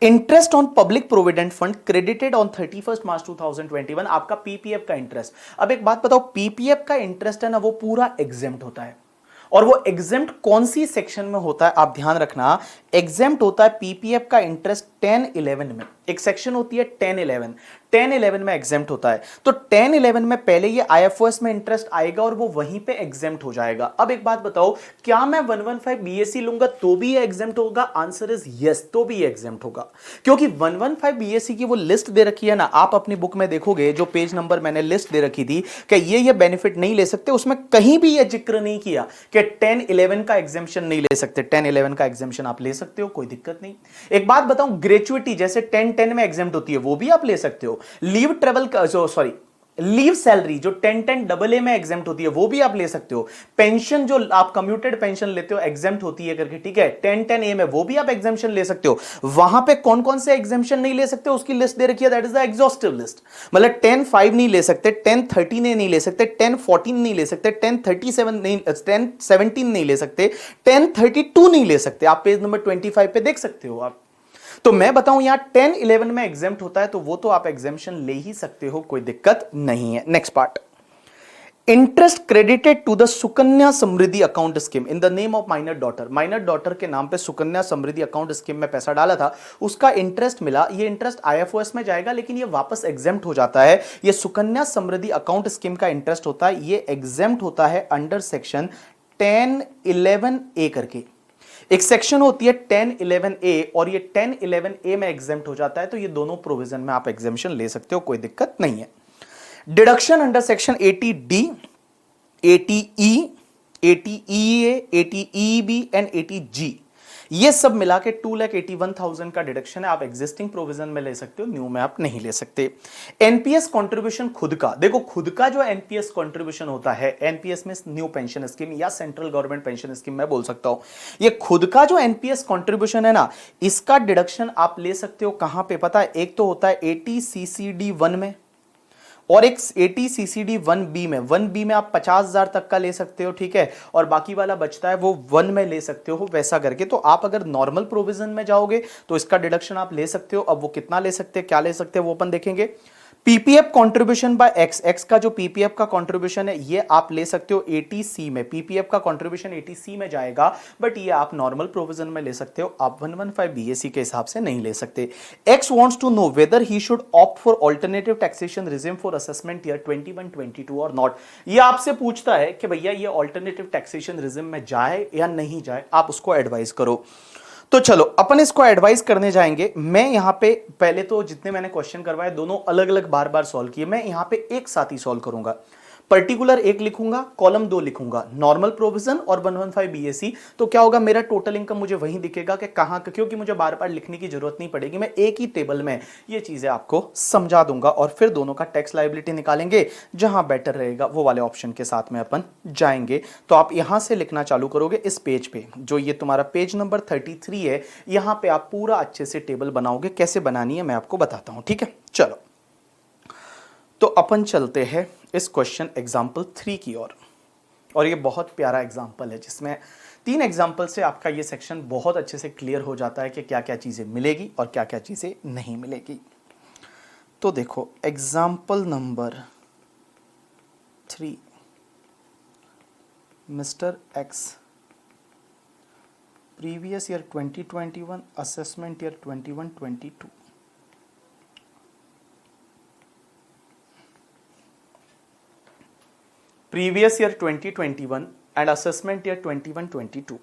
Interest on public provident fund credited on 31 मार्च 2021, आपका पीपीएफ का इंटरेस्ट। अब एक बात बताओ, पीपीएफ का इंटरेस्ट है ना वो पूरा एग्जेम्प्ट होता है, और वो एग्जेम्प्ट कौन सी सेक्शन में होता है आप ध्यान रखना। एग्जेम्प्ट होता है पीपीएफ का इंटरेस्ट 1011 में, एक सेक्शन होती है 1011 में एग्जेम्प्ट होता है। तो 1011 में पहले ये आईएफओएस में इंटरेस्ट आएगा और वो वहीं पे एग्जेम्प्ट हो जाएगा। अब एक बात बताओ, क्या मैं 115 बीएससी लूंगा तो भी ये एग्जेम्प्ट होगा? आंसर इज यस, तो भी ये एग्जेम्प्ट होगा, क्योंकि 115 बीएससी की वो लिस्ट दे रखी है ना, आप अपनी बुक में देखोगे जो पेज नंबर मैंने लिस्ट दे रखी थी कि ये बेनिफिट नहीं ले सकते, उसमें कहीं भी ये जिक्र नहीं किया कि 1011 का एग्जेम्पशन नहीं ले सकते। 1011 का एग्जेम्पशन आप ले सकते हो, कोई दिक्कत नहीं। एक बात बताऊं, ग्रेचुइटी जैसे 1010 में एग्जेम्प्ट होती है वो भी आप ले सकते हो। Leave travel sorry leave salary जो 1010 डबल ए में एग्जेम्प्ट होती है वो भी आप ले सकते हो। पेंशन जो आप कम्यूटेड पेंशन लेते हो एग्जेम्प्ट होती है करके, ठीक है, 1010 ए में वो भी आप एग्जेम्पशन ले सकते हो। वहां पे कौन कौन से एग्जेम्पशन नहीं ले सकते उसकी लिस्ट दे रखी है, that is the exhaustive list. मतलब 10.5 नहीं ले सकते, 10.13 नहीं ले सकते, 10.14 नहीं ले सकते, 10.37 नहीं, 10.17 नहीं ले सकते, 10.32 नहीं ले सकते। आप पेज नंबर 25 पे देख सकते हो आप। तो मैं बताऊं यहां 1011 में एग्जेम्प्ट होता है तो वो तो आप एग्जेम्पशन ले ही सकते हो, कोई दिक्कत नहीं है। Next part, interest credited to the Sukanya Samriddhi account scheme in the name of minor daughter. Minor daughter के नाम पे सुकन्या समृद्धि अकाउंट स्कीम में पैसा डाला था, उसका इंटरेस्ट मिला, ये इंटरेस्ट आईएफओएस में जाएगा लेकिन ये वापस एग्जेम्प्ट हो जाता है। ये सुकन्या समृद्धि अकाउंट स्कीम का इंटरेस्ट होता है, ये एग्जेम्प्ट होता है अंडर सेक्शन 1011 ए करके। एक सेक्शन होती है 1011 ए और ये 1011 ए में एग्जेम्प्ट हो जाता है, तो ये दोनों प्रोविजन में आप एग्जेम्पशन ले सकते हो, कोई दिक्कत नहीं है। Deduction under section 80D, 80E, 80EA, 80EB and 80G, ये सब मिला के 2,81,000 का डिडक्शन है। आप एग्जिस्टिंग प्रोविजन में ले सकते हो, न्यू में आप नहीं ले सकते। एनपीएस कंट्रीब्यूशन खुद का, देखो खुद का जो एनपीएस कंट्रीब्यूशन होता है, एनपीएस में न्यू पेंशन स्कीम या सेंट्रल गवर्नमेंट पेंशन स्कीम मैं बोल सकता हूं, ये खुद का जो एनपीएस कंट्रीब्यूशन है ना, इसका डिडक्शन आप ले सकते हो कहां पे पता है? एक तो होता है 80 CCD 1 में और एक 80 CCD 1B में। 1B में आप 50,000 तक का ले सकते हो, ठीक है, और बाकी वाला बचता है वो 1 में ले सकते हो, वैसा करके। तो आप अगर नॉर्मल प्रोविजन में जाओगे तो इसका डिडक्शन आप ले सकते हो। अब वो कितना ले सकते हैं, क्या ले सकते हैं, वो अपन देखेंगे। PPF contribution by x, x का जो पीपीएफ का कंट्रीब्यूशन है ये आप ले सकते हो 80C में। पीपीएफ का कंट्रीब्यूशन 80C में जाएगा, बट ये आप नॉर्मल प्रोविजन में ले सकते हो, आप 115 बीएससी के हिसाब से नहीं ले सकते। X wants to know whether he should opt for alternative taxation regime for assessment year 21-22 और नॉट। ये आपसे पूछता है कि भैया ये ऑल्टरनेटिव टैक्सेशन रिजिम में जाए या नहीं जाए, आप उसको एडवाइस करो। तो चलो अपन इसको एडवाइस करने जाएंगे। मैं यहां पे पहले तो जितने मैंने क्वेश्चन करवाए दोनों अलग अलग बार बार सॉल्व किए, मैं यहां पे एक साथ ही सॉल्व करूंगा। पर्टिकुलर एक लिखूंगा, कॉलम 2 लिखूंगा, नॉर्मल प्रोविजन और 115 बीएससी। तो क्या होगा, मेरा टोटल इनकम मुझे वहीं दिखेगा कि कहां, क्योंकि मुझे बार बार लिखने की जरूरत नहीं पड़ेगी, मैं एक ही टेबल में ये चीजें आपको समझा दूंगा और फिर दोनों का टैक्स लायबिलिटी निकालेंगे। जहां बेटर रहेगा वो वाले ऑप्शन के साथ में अपन जाएंगे। तो आप यहां से लिखना चालू करोगे इस पेज पे, जो ये तुम्हारा पेज नंबर 33 है, यहां पे आप पूरा अच्छे से टेबल बनाओगे। कैसे बनानी है मैं आपको बताता हूं, ठीक है। चलो तो अपन चलते हैं इस क्वेश्चन एग्जाम्पल 3 की ओर। और ये बहुत प्यारा एग्जाम्पल है जिसमें 3 एग्जाम्पल से आपका ये सेक्शन बहुत अच्छे से क्लियर हो जाता है कि क्या क्या चीजें मिलेगी और क्या क्या चीजें नहीं मिलेगी। तो देखो example number 3, mister X previous year 2021, assessment year 21-22। Previous year 2021 and assessment year 21-22।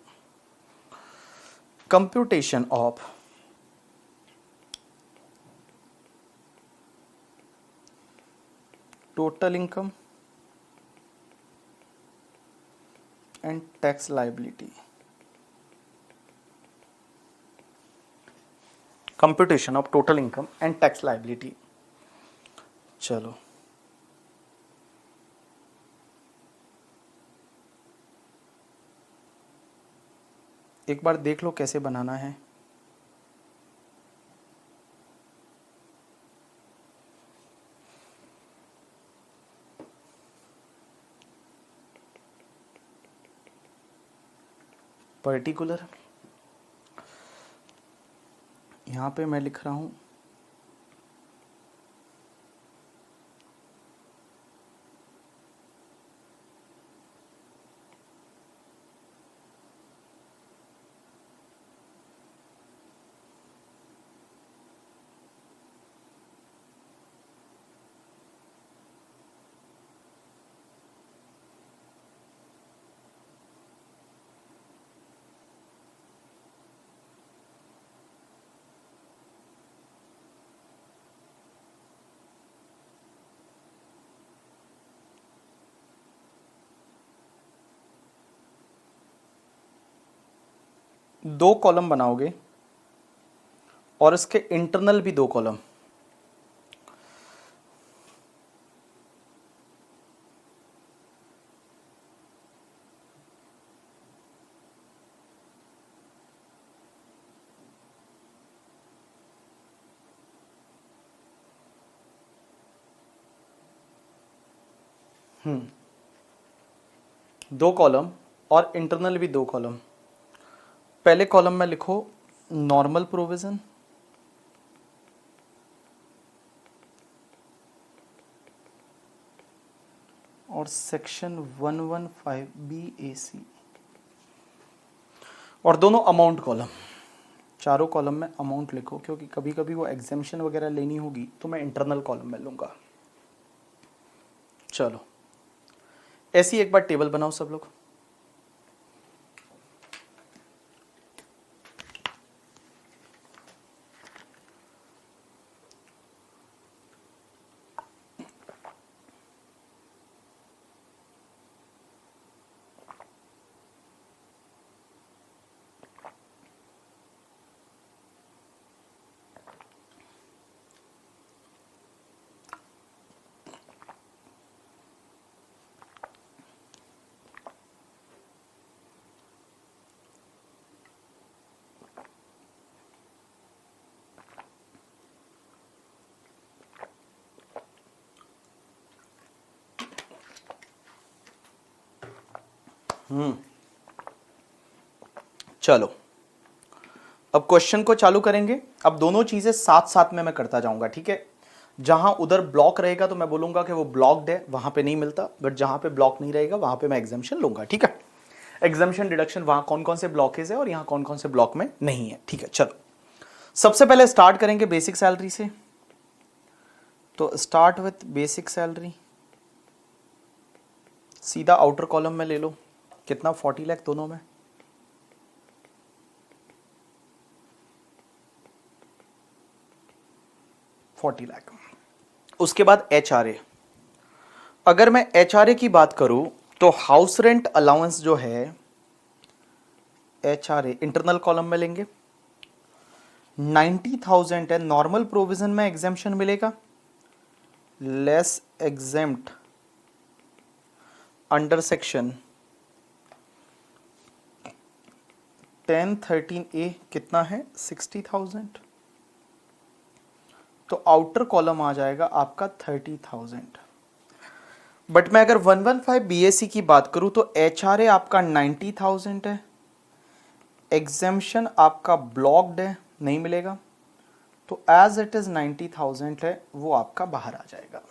Computation of total income and tax liability. Computation of total income and tax liability. चलो एक बार देख लो कैसे बनाना है। पर्टिकुलर यहां पे मैं लिख रहा हूं दो कॉलम बनाओगे और इसके इंटरनल भी दो कॉलम। दो कॉलम और इंटरनल भी दो कॉलम। पहले कॉलम में लिखो नॉर्मल प्रोविजन, और सेक्शन 115 BAC, और दोनों अमाउंट कॉलम। चारों कॉलम में अमाउंट लिखो, क्योंकि कभी कभी वो एग्जामिशन वगैरह लेनी होगी तो मैं इंटरनल कॉलम में लूंगा। चलो ऐसी एक बार टेबल बनाओ सब लोग। चलो अब क्वेश्चन को चालू करेंगे। अब दोनों चीजें साथ साथ में मैं करता जाऊंगा, ठीक है। जहां उधर ब्लॉक रहेगा तो मैं बोलूंगा कि वो ब्लॉक्ड है, वहां पे नहीं मिलता, बट जहां पे ब्लॉक नहीं रहेगा वहां पे मैं एग्जाम्शन लूंगा, ठीक है। एग्जाम्शन डिडक्शन वहां कौन कौन से ब्लॉकेज है और यहां कौन कौन से ब्लॉक में नहीं है, ठीक है। चलो सबसे पहले स्टार्ट करेंगे बेसिक सैलरी से। तो स्टार्ट विथ बेसिक सैलरी, सीधा आउटर कॉलम में ले लो। कितना? 40 लाख दोनों में। उसके बाद HRA। अगर मैं HRA की बात करूं तो हाउस रेंट अलाउंस जो है HRA इंटरनल कॉलम में लेंगे। 90,000 है, नॉर्मल प्रोविजन में एग्जेम्पशन मिलेगा, less exempt under section 1013A कितना है? 60,000। तो आउटर कॉलम आ जाएगा आपका 30,000। बट मैं अगर 115 BAC की बात करूं तो HRA आपका 90,000 है, एग्जेम्पशन आपका ब्लॉक्ड है, नहीं मिलेगा, तो एज इट इज 90,000 है, वो आपका बाहर आ जाएगा।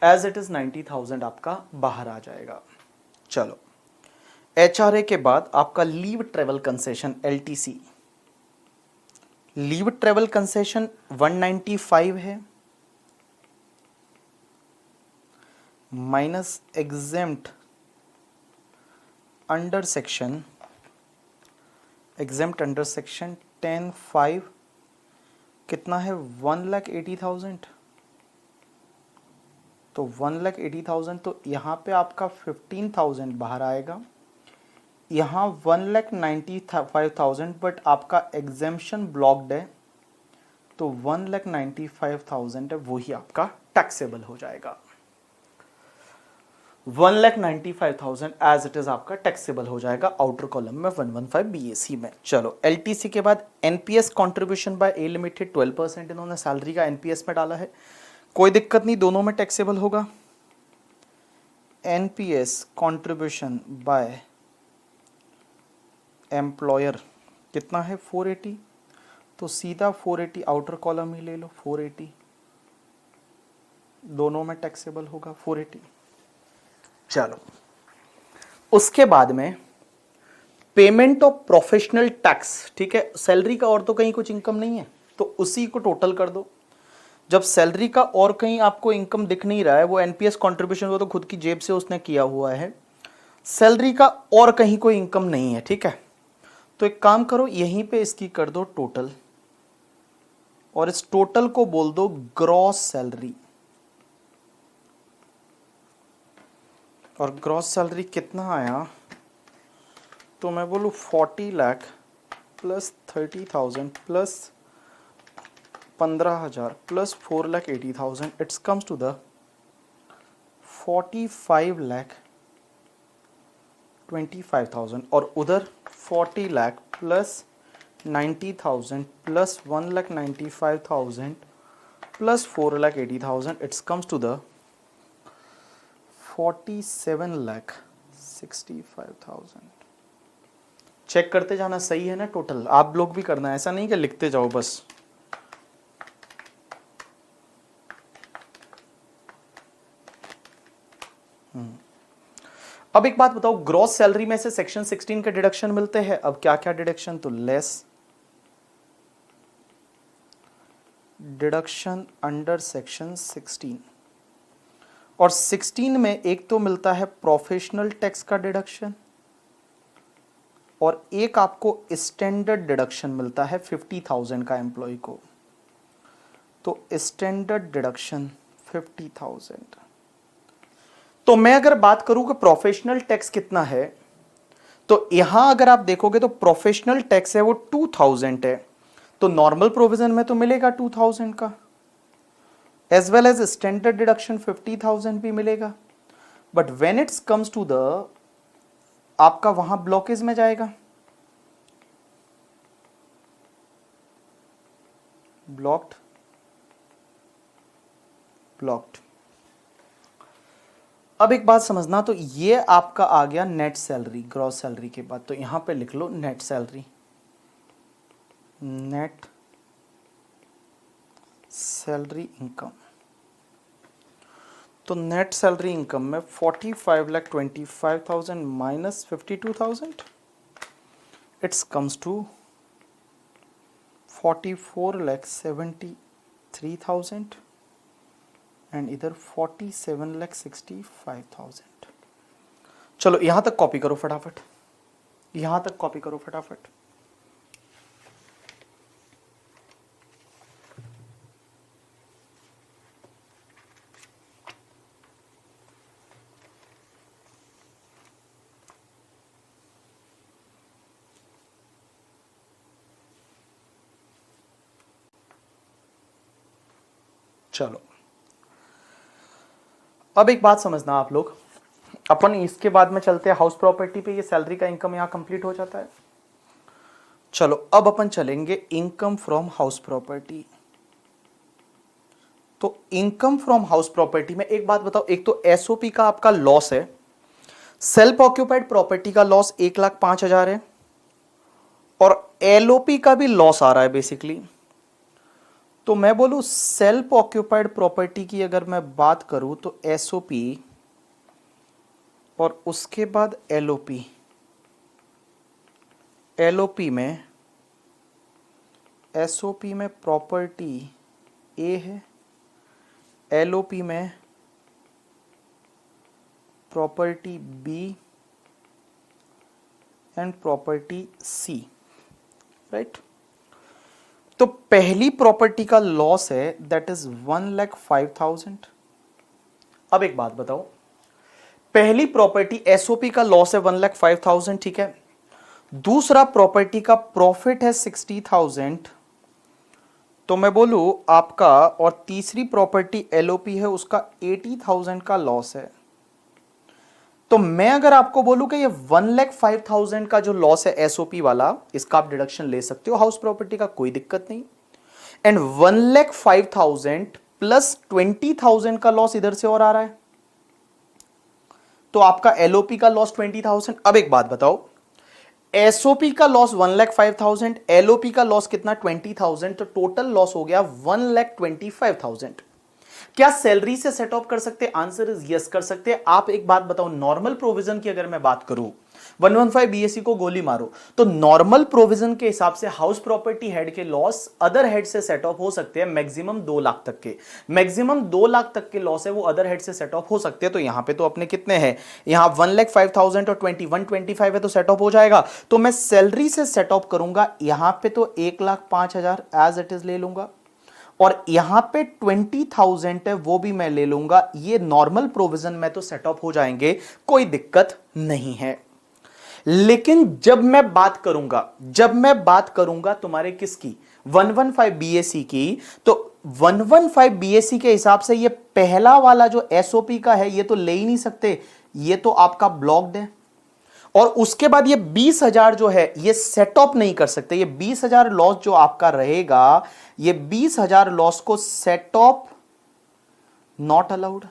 एज इट इज 90,000 आपका बाहर आ जाएगा। चलो HRA के बाद आपका leave travel concession LTC, leave travel concession 195 है, माइनस एग्जेम्प्ट अंडर सेक्शन 10(5) कितना है 1,80,000, तो 1,80,000, तो यहाँ पे आपका 15,000 बाहर आएगा, यहाँ 1,95,000, बट आपका एग्जेम्पशन ब्लॉक्ड है, तो 1,95,000 है, वही आपका टैक्सेबल हो जाएगा। 1,95,000 एज इट इज आपका टैक्सेबल हो जाएगा आउटर कॉलम में 115 BAC में। चलो LTC के बाद NPS contribution by A limited 12% इन्होंने सैलरी का NPS में डाला है, कोई दिक्कत नहीं, दोनों में टैक्सेबल होगा। NPS कॉन्ट्रीब्यूशन बाय एम्प्लॉयर कितना है 480, तो सीधा 480 आउटर कॉलम ही ले लो, 480 दोनों में टैक्सेबल होगा 480। चलो उसके बाद में पेमेंट ऑफ प्रोफेशनल टैक्स, ठीक है, सैलरी का और तो कहीं कुछ इनकम नहीं है, तो उसी को टोटल कर दो। जब सैलरी का और कहीं आपको इनकम दिख नहीं रहा है, वो NPS कॉन्ट्रीब्यूशन वो तो खुद की जेब से उसने किया हुआ है, सैलरी का और कहीं कोई इनकम नहीं है, ठीक है, तो एक काम करो यहीं पे इसकी कर दो टोटल, और इस टोटल को बोल दो ग्रॉस सैलरी, और ग्रॉस सैलरी कितना आया, तो मैं बोलूँ 40 lakh plus 30,000 plus 15,000 plus 4,80,000, it's comes to the 45,25,000, और उधर 40 lakh plus 90,000 plus 1,95,000 plus 4,80,000, it's comes to the 47,65,000। Check करते जाना, सही है ना टोटल, आप लोग भी करना है, ऐसा नहीं कि लिखते जाओ बस। अब एक बात बताओ, ग्रॉस सैलरी में से सेक्शन 16 के डिडक्शन मिलते हैं, अब क्या क्या डिडक्शन, तो लेस डिडक्शन अंडर सेक्शन 16, और 16 में एक तो मिलता है प्रोफेशनल टैक्स का डिडक्शन, और एक आपको स्टैंडर्ड डिडक्शन मिलता है 50,000 का एम्प्लॉय को, तो स्टैंडर्ड डिडक्शन 50,000। तो मैं अगर बात करूं कि प्रोफेशनल टैक्स कितना है, तो यहां अगर आप देखोगे तो प्रोफेशनल टैक्स है वो 2,000 है, तो नॉर्मल प्रोविजन में तो मिलेगा 2,000 का, as well as standard deduction 50,000 भी मिलेगा, but when it's comes to the आपका वहां ब्लॉकेज में जाएगा, ब्लॉक्ड ब्लॉक्ड। अब एक बात समझना, तो ये आपका आ गया नेट सैलरी ग्रॉस सैलरी के बाद, तो यहां पे लिख लो net salary, net salary income, तो नेट सैलरी इनकम में 45,25,000 minus 52,000, it's comes to 44,73,000, and इधर 47,65,000। चलो यहां तक कॉपी करो फटाफट, यहां तक कॉपी करो फटाफट। चलो अब एक बात समझना आप लोग, अपन इसके बाद में चलते हैं हाउस प्रॉपर्टी पे, ये सैलरी का इनकम यहां कंप्लीट हो जाता है। चलो अब अपन चलेंगे इनकम फ्रॉम हाउस प्रॉपर्टी। तो इनकम फ्रॉम हाउस प्रॉपर्टी में एक बात बताओ, एक तो एसओपी का आपका लॉस है, सेल्फ ऑक्यूपाइड प्रॉपर्टी का लॉस 1,05,000 है, और एलओपी का भी लॉस आ रहा है बेसिकली। तो मैं बोलूं सेल्फ ऑक्यूपाइड प्रॉपर्टी की अगर मैं बात करूं तो एसओपी और उसके बाद एलओपी, एलओपी में, एसओपी में प्रॉपर्टी ए है, एलओपी में property B and property C, right. तो पहली प्रॉपर्टी का लॉस है दैट इज 1,05,000। अब एक बात बताओ, पहली प्रॉपर्टी एसओपी का लॉस है 1,05,000, ठीक है। दूसरा प्रॉपर्टी का प्रॉफिट है 60,000, तो मैं बोलूं आपका, और तीसरी प्रॉपर्टी एलओपी है उसका 80,000 का लॉस है। तो मैं अगर आपको बोलूं कि ये 1,05,000 का जो लॉस है एसओपी वाला, इसका आप डिडक्शन ले सकते हो हाउस प्रॉपर्टी का, कोई दिक्कत नहीं। एंड 1,05,000 प्लस 20,000 का लॉस इधर से और आ रहा है, तो आपका एलओपी का लॉस 20,000। अब एक बात बताओ, एसओपी का लॉस 1,05,000, एलओपी का लॉस कितना 20,000, तो टोटल लॉस हो गया 1,25,000। क्या सैलरी से सेट ऑफ कर सकते? आंसर इज यस, कर सकते हैं। आप एक बात बताओ, नॉर्मल प्रोविजन की अगर मैं बात करूं, 115 बीएससी को गोली मारो, तो नॉर्मल प्रोविजन के हिसाब से हाउस प्रॉपर्टी हेड के लॉस अदर हेड से सेट ऑफ हो सकते हैं मैक्सिमम 2 लाख तक के, मैक्सिमम 2 लाख तक के लॉस है वो अदर हेड से सेट ऑफ हो सकते हैं। तो यहां पे तो अपने कितने हैं, यहां 1,05,000 और 125 है तो सेट ऑफ हो जाएगा। तो मैं सैलरी से सेट ऑफ करूंगा, यहां पे तो 1,05,000 एज इट इज ले लूंगा, और यहां पे 20,000 है वो भी मैं ले लूंगा। ये नॉर्मल प्रोविजन में तो सेट ऑफ हो जाएंगे, कोई दिक्कत नहीं है। लेकिन जब मैं बात करूंगा तुम्हारे किसकी, 115 बीएससी की, तो 115 बीएससी के हिसाब से ये पहला वाला जो एसओपी का है ये तो ले ही नहीं सकते, ये तो आपका ब्लॉक्ड है। और उसके बाद ये 20,000 जो है ये सेट ऑफ नहीं कर सकते, ये 20,000 लॉस जो आपका रहेगा, ये 20,000 लॉस को सेट ऑफ नॉट अलाउड।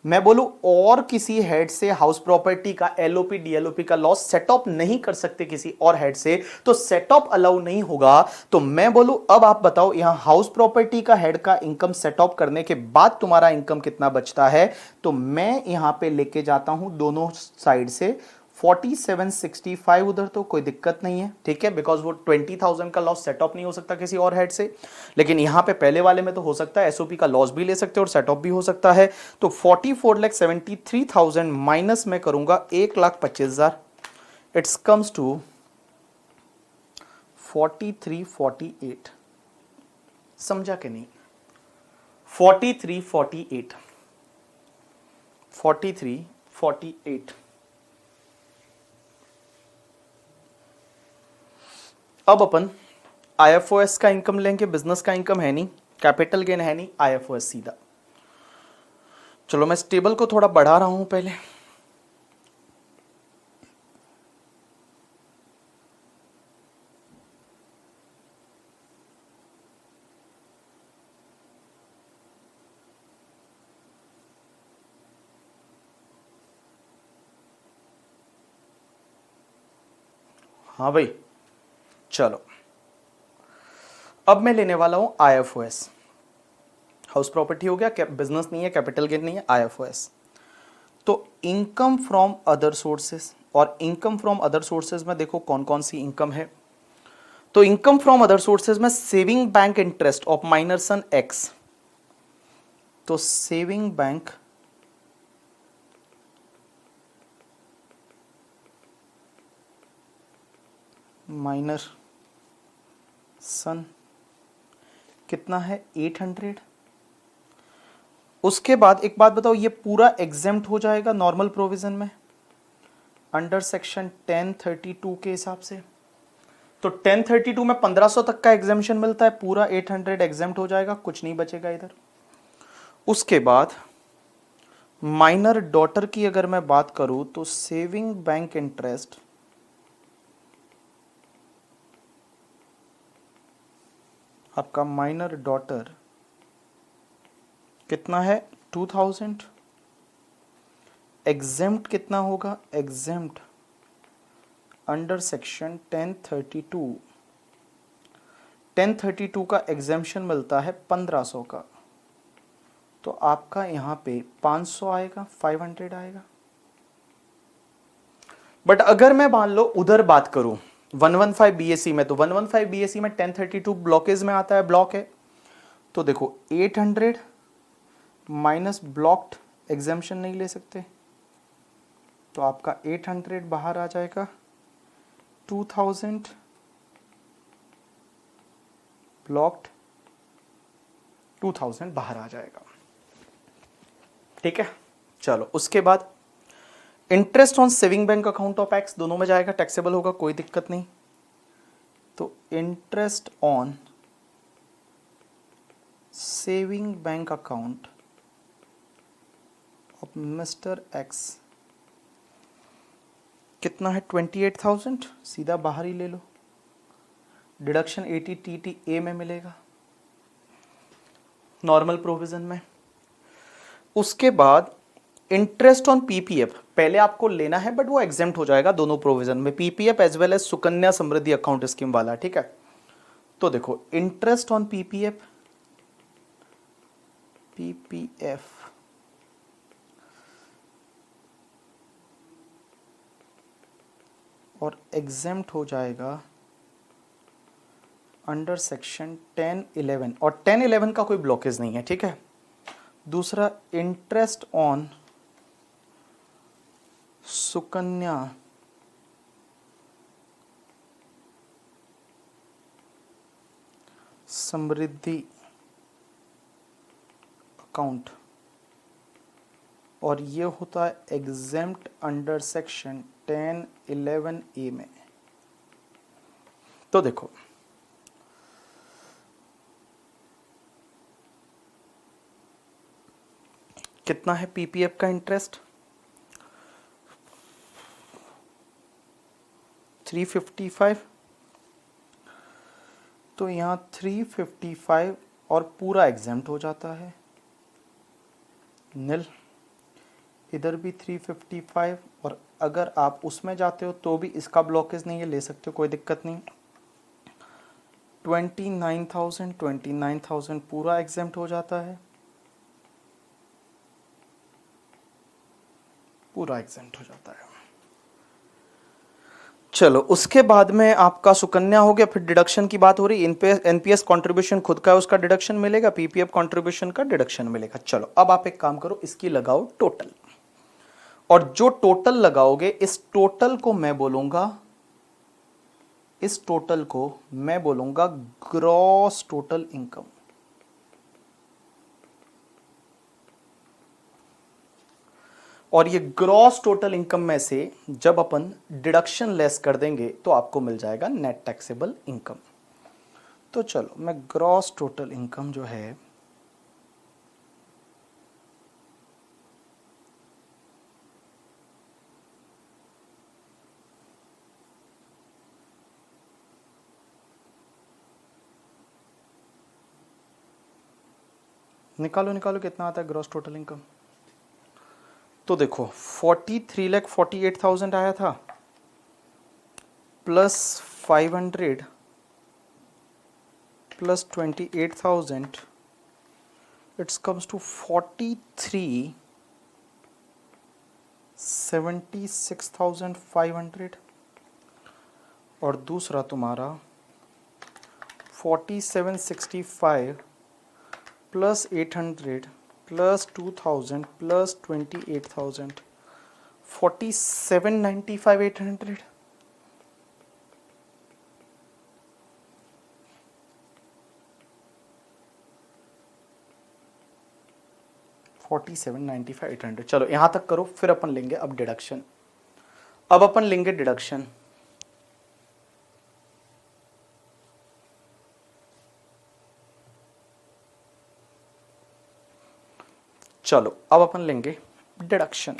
मैं बोलूं और किसी हेड से हाउस प्रॉपर्टी का एलओपी डीएलओपी का लॉस सेट ऑफ नहीं कर सकते किसी और हेड से, तो सेट ऑफ अलाउ नहीं होगा। तो मैं बोलूं अब आप बताओ, यहां हाउस प्रॉपर्टी का हेड का इनकम सेट ऑफ करने के बाद तुम्हारा इनकम कितना बचता है, तो मैं यहां पे लेके जाता हूं दोनों साइड से 4765 उधर, तो कोई दिक्कत नहीं है, ठीक है, बिकॉज वो 20,000 का लॉस सेट ऑफ नहीं हो सकता किसी और हेड से। लेकिन यहां पे पहले वाले में तो हो सकता है, एसओपी का लॉस भी ले सकते हो और सेट ऑफ भी हो सकता है। तो 44,73,000 माइनस में करूंगा 1,25,000, इट्स कम्स टू 4348। समझा कि नहीं? 4348, 4348। अब अपन आईएफओएस का इनकम लेंगे, बिजनेस का इनकम है नहीं, कैपिटल गेन है नहीं, आईएफओएस सीधा। चलो मैं इस टेबल को थोड़ा बढ़ा रहा हूं पहले। हाँ भाई, चलो अब मैं लेने वाला हूं आईएफओएस। हाउस प्रॉपर्टी हो गया, बिजनेस नहीं है, कैपिटल गेन नहीं है, आईएफओएस। तो इनकम फ्रॉम अदर सोर्सेस, और इनकम फ्रॉम अदर सोर्सेस में देखो कौन कौन सी इनकम है। तो इनकम फ्रॉम अदर सोर्सेस में saving bank interest of minor son X, तो सेविंग बैंक माइनर सन कितना है 800। उसके बाद एक बात बताओ, ये पूरा एग्जेम्प्ट हो जाएगा नॉर्मल प्रोविजन में अंडर सेक्शन 1032 के हिसाब से। तो 1032 में 1500 तक का एग्जेम्पशन मिलता है, पूरा 800 एग्जेम्प्ट हो जाएगा, कुछ नहीं बचेगा इधर। उसके बाद माइनर डॉटर की अगर मैं बात करूं, तो सेविंग बैंक इंटरेस्ट आपका माइनर डॉटर कितना है 2000। एग्जेम्प्ट कितना होगा, एग्जेम्प्ट अंडर सेक्शन 1032, 1032 का एग्जेम्पशन मिलता है 1500 का, तो आपका यहां पे 500 आएगा, 500 आएगा। बट अगर मैं मान लो उधर बात करूं 115 बीएससी में, तो 115 बीएससी में 1032 ब्लॉकेज में आता है, ब्लॉक है। तो देखो 800 माइनस ब्लॉक्ड, एग्जाम्शन नहीं ले सकते, तो आपका 800 बाहर आ जाएगा, 2000 ब्लॉक्ड, 2000 बाहर आ जाएगा। ठीक है, चलो उसके बाद interest on saving bank account of x, दोनों में जाएगा, टैक्सेबल होगा, कोई दिक्कत नहीं। तो interest on saving bank account of mister x कितना है, 28,000, सीधा बाहर ही ले लो, डिडक्शन 80 TTA में मिलेगा, नॉर्मल प्रोविजन में। उसके बाद इंटरेस्ट ऑन पीपीएफ पहले आपको लेना है, बट वो एग्जेम्प्ट हो जाएगा दोनों प्रोविजन में, PPF as well as Sukanya Samriddhi account scheme वाला। ठीक है, तो देखो इंटरेस्ट ऑन पीपीएफ, और एग्जेम्प्ट हो जाएगा अंडर सेक्शन 1011, और 1011 का कोई ब्लॉकेज नहीं है। ठीक है, दूसरा interest on Sukanya Samriddhi account, और ये होता है एग्जेम्प्ट अंडर सेक्शन 1011A में। तो देखो कितना है पीपीएफ का इंटरेस्ट, 355, तो यहाँ 355 और पूरा एग्जेम्प्ट हो जाता है, नील। इधर भी 355, और अगर आप उसमें जाते हो तो भी इसका ब्लॉकेज नहीं है, ले सकते हो, कोई दिक्कत नहीं। 29,000 पूरा एग्जेम्प्ट हो जाता है, पूरा एग्जेम्प्ट हो जाता है। चलो उसके बाद में आपका सुकन्या हो गया, फिर डिडक्शन की बात हो रही, एनपीएस कंट्रीब्यूशन खुद का है, उसका डिडक्शन मिलेगा, पीपीएफ कंट्रीब्यूशन का डिडक्शन मिलेगा। चलो अब आप एक काम करो, इसकी लगाओ टोटल, और जो टोटल लगाओगे इस टोटल को मैं बोलूंगा, इस टोटल को मैं बोलूंगा ग्रॉस टोटल इनकम। और ये ग्रॉस टोटल इनकम में से जब अपन डिडक्शन लेस कर देंगे तो आपको मिल जाएगा नेट टैक्सेबल इनकम। तो चलो मैं ग्रॉस टोटल इनकम जो है निकालो, निकालो कितना आता है ग्रॉस टोटल इनकम। तो देखो 43,48,000 आया था, plus 500 plus 28,000, it's comes to 46,500। और दूसरा तुम्हारा 4765 प्लस 800 प्लस 2000 प्लस 28,000, 4795,800। 4795,800। चलो यहां तक करो, फिर अपन लेंगे अब डिडक्शन। अब अपन लेंगे डिडक्शन। चलो अब अपन लेंगे डिडक्शन।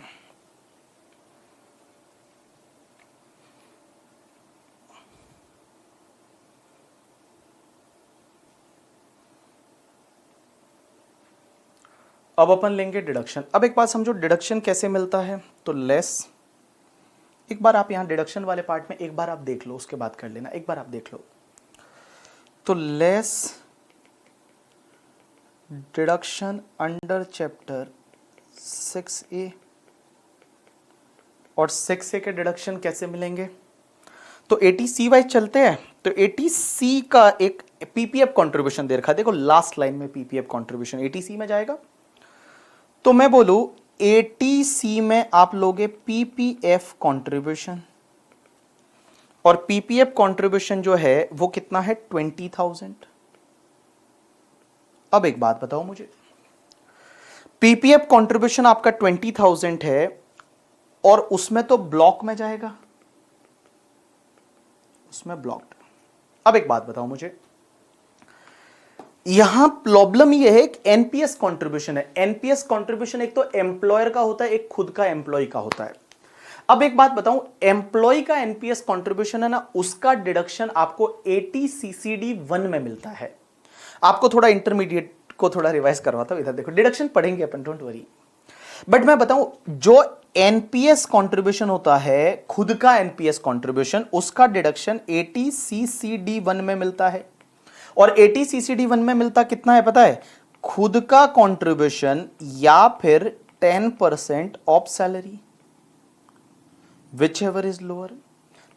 अब अपन लेंगे डिडक्शन। अब एक बात समझो, डिडक्शन कैसे मिलता है। तो लेस, एक बार आप यहां डिडक्शन वाले पार्ट में एक बार आप देख लो, उसके बाद कर लेना, एक बार आप देख लो। तो less deduction under chapter 6A और 6A के डिडक्शन कैसे मिलेंगे? तो 80C वाइज चलते हैं। तो 80C का एक पीपीएफ कंट्रीब्यूशन दे रखा है, देखो लास्ट लाइन में पीपीएफ कंट्रीब्यूशन 80C में जाएगा। तो मैं बोलूं 80C में आप लोगे पीपीएफ कंट्रीब्यूशन, और पीपीएफ कंट्रीब्यूशन जो है वो कितना है 20,000। अब एक बात बताओ मुझे, पीपीएफ कंट्रीब्यूशन आपका 20,000 है और उसमें तो ब्लॉक में जाएगा, उसमें ब्लॉक्ड। अब एक बात बताओ मुझे, यहां प्रॉब्लम यह है कि एनपीएस कंट्रीब्यूशन है। एनपीएस कंट्रीब्यूशन एक तो एम्प्लॉयर का होता है, एक खुद का एम्प्लॉय का होता है। अब एक बात बताऊं, एम्प्लॉय का एनपीएस कंट्रीब्यूशन है ना, उसका डिडक्शन आपको 80CCD1 में मिलता है। आपको थोड़ा इंटरमीडिएट को थोड़ा रिवाइज करवाता हूं, इधर देखो डिडक्शन पढ़ेंगे अपन, डोंट वरी। बट मैं बताऊं, जो एनपीएस कंट्रीब्यूशन होता है, खुद का एनपीएस कंट्रीब्यूशन, उसका डिडक्शन 80CCD1 में मिलता है। और 80CCD1 में मिलता कितना है पता है? खुद का कंट्रीब्यूशन या फिर 10% of salary, which ever is lower.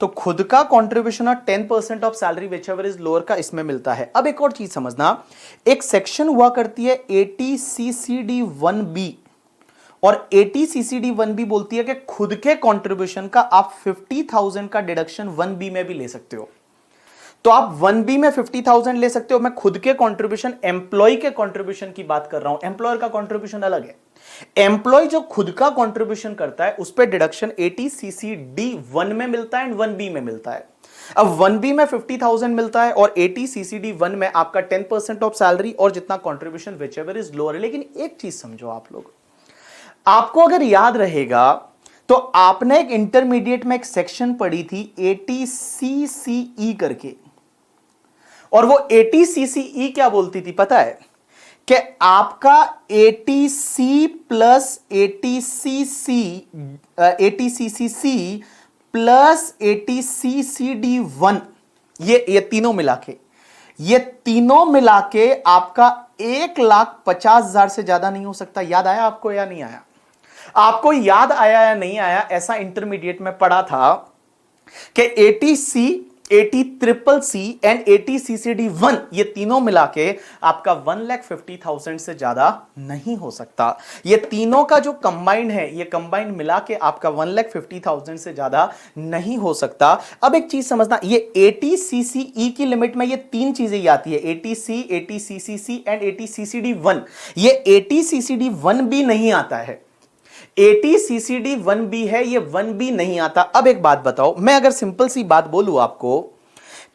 तो खुद का कंट्रीब्यूशन और 10% of salary which ever is lower का इसमें मिलता है। अब एक और चीज समझना, एक सेक्शन हुआ करती है 80CCD1B, और 80CCD1B बोलती है कि खुद के कंट्रीब्यूशन का आप 50,000 का डिडक्शन 1B में भी ले सकते हो। तो आप 1B में 50,000 ले सकते हो। मैं खुद के कंट्रीब्यूशन, एम्प्लॉय के कंट्रीब्यूशन की बात कर रहा हूं, एम्प्लॉयर का कंट्रीब्यूशन अलग है। एम्प्लॉय जो खुद का कंट्रीब्यूशन करता है उस पर डिडक्शन 80CCD1 में मिलता है एंड 1B में मिलता है। अब 1B में 50,000 मिलता है और 80CCD1 में आपका 10% ऑफ सैलरी और जितना contribution which ever is lower. लेकिन एक चीज समझो आप लोग, आपको अगर याद रहेगा तो आपने एक इंटरमीडिएट में एक सेक्शन पढ़ी थी 80CCE करके, और वो 80CCE क्या बोलती थी पता है? कि आपका 80C plus 80CCC plus 80CCD1, ये तीनों मिला के आपका 1,50,000 से ज्यादा नहीं हो सकता। याद आया आपको या नहीं आया? आपको याद आया या नहीं आया? ऐसा इंटरमीडिएट में पढ़ा था कि 80C, 80CCC एंड 80CCD1 ये तीनों मिला के आपका 1,50,000 से ज्यादा नहीं हो सकता। ये तीनों का जो कंबाइंड है, ये कंबाइंड मिला के आपका 1,50,000 से ज्यादा नहीं हो सकता। अब एक चीज समझना, ये 80CCE की लिमिट में ये तीन चीजें ही आती है, 80C, 80CCC एंड 80CCD1। ये 80CCD1 भी नहीं आता है, 80CCD1B है, ये 1B नहीं आता। अब एक बात बताओ, मैं अगर सिंपल सी बात बोलूं आपको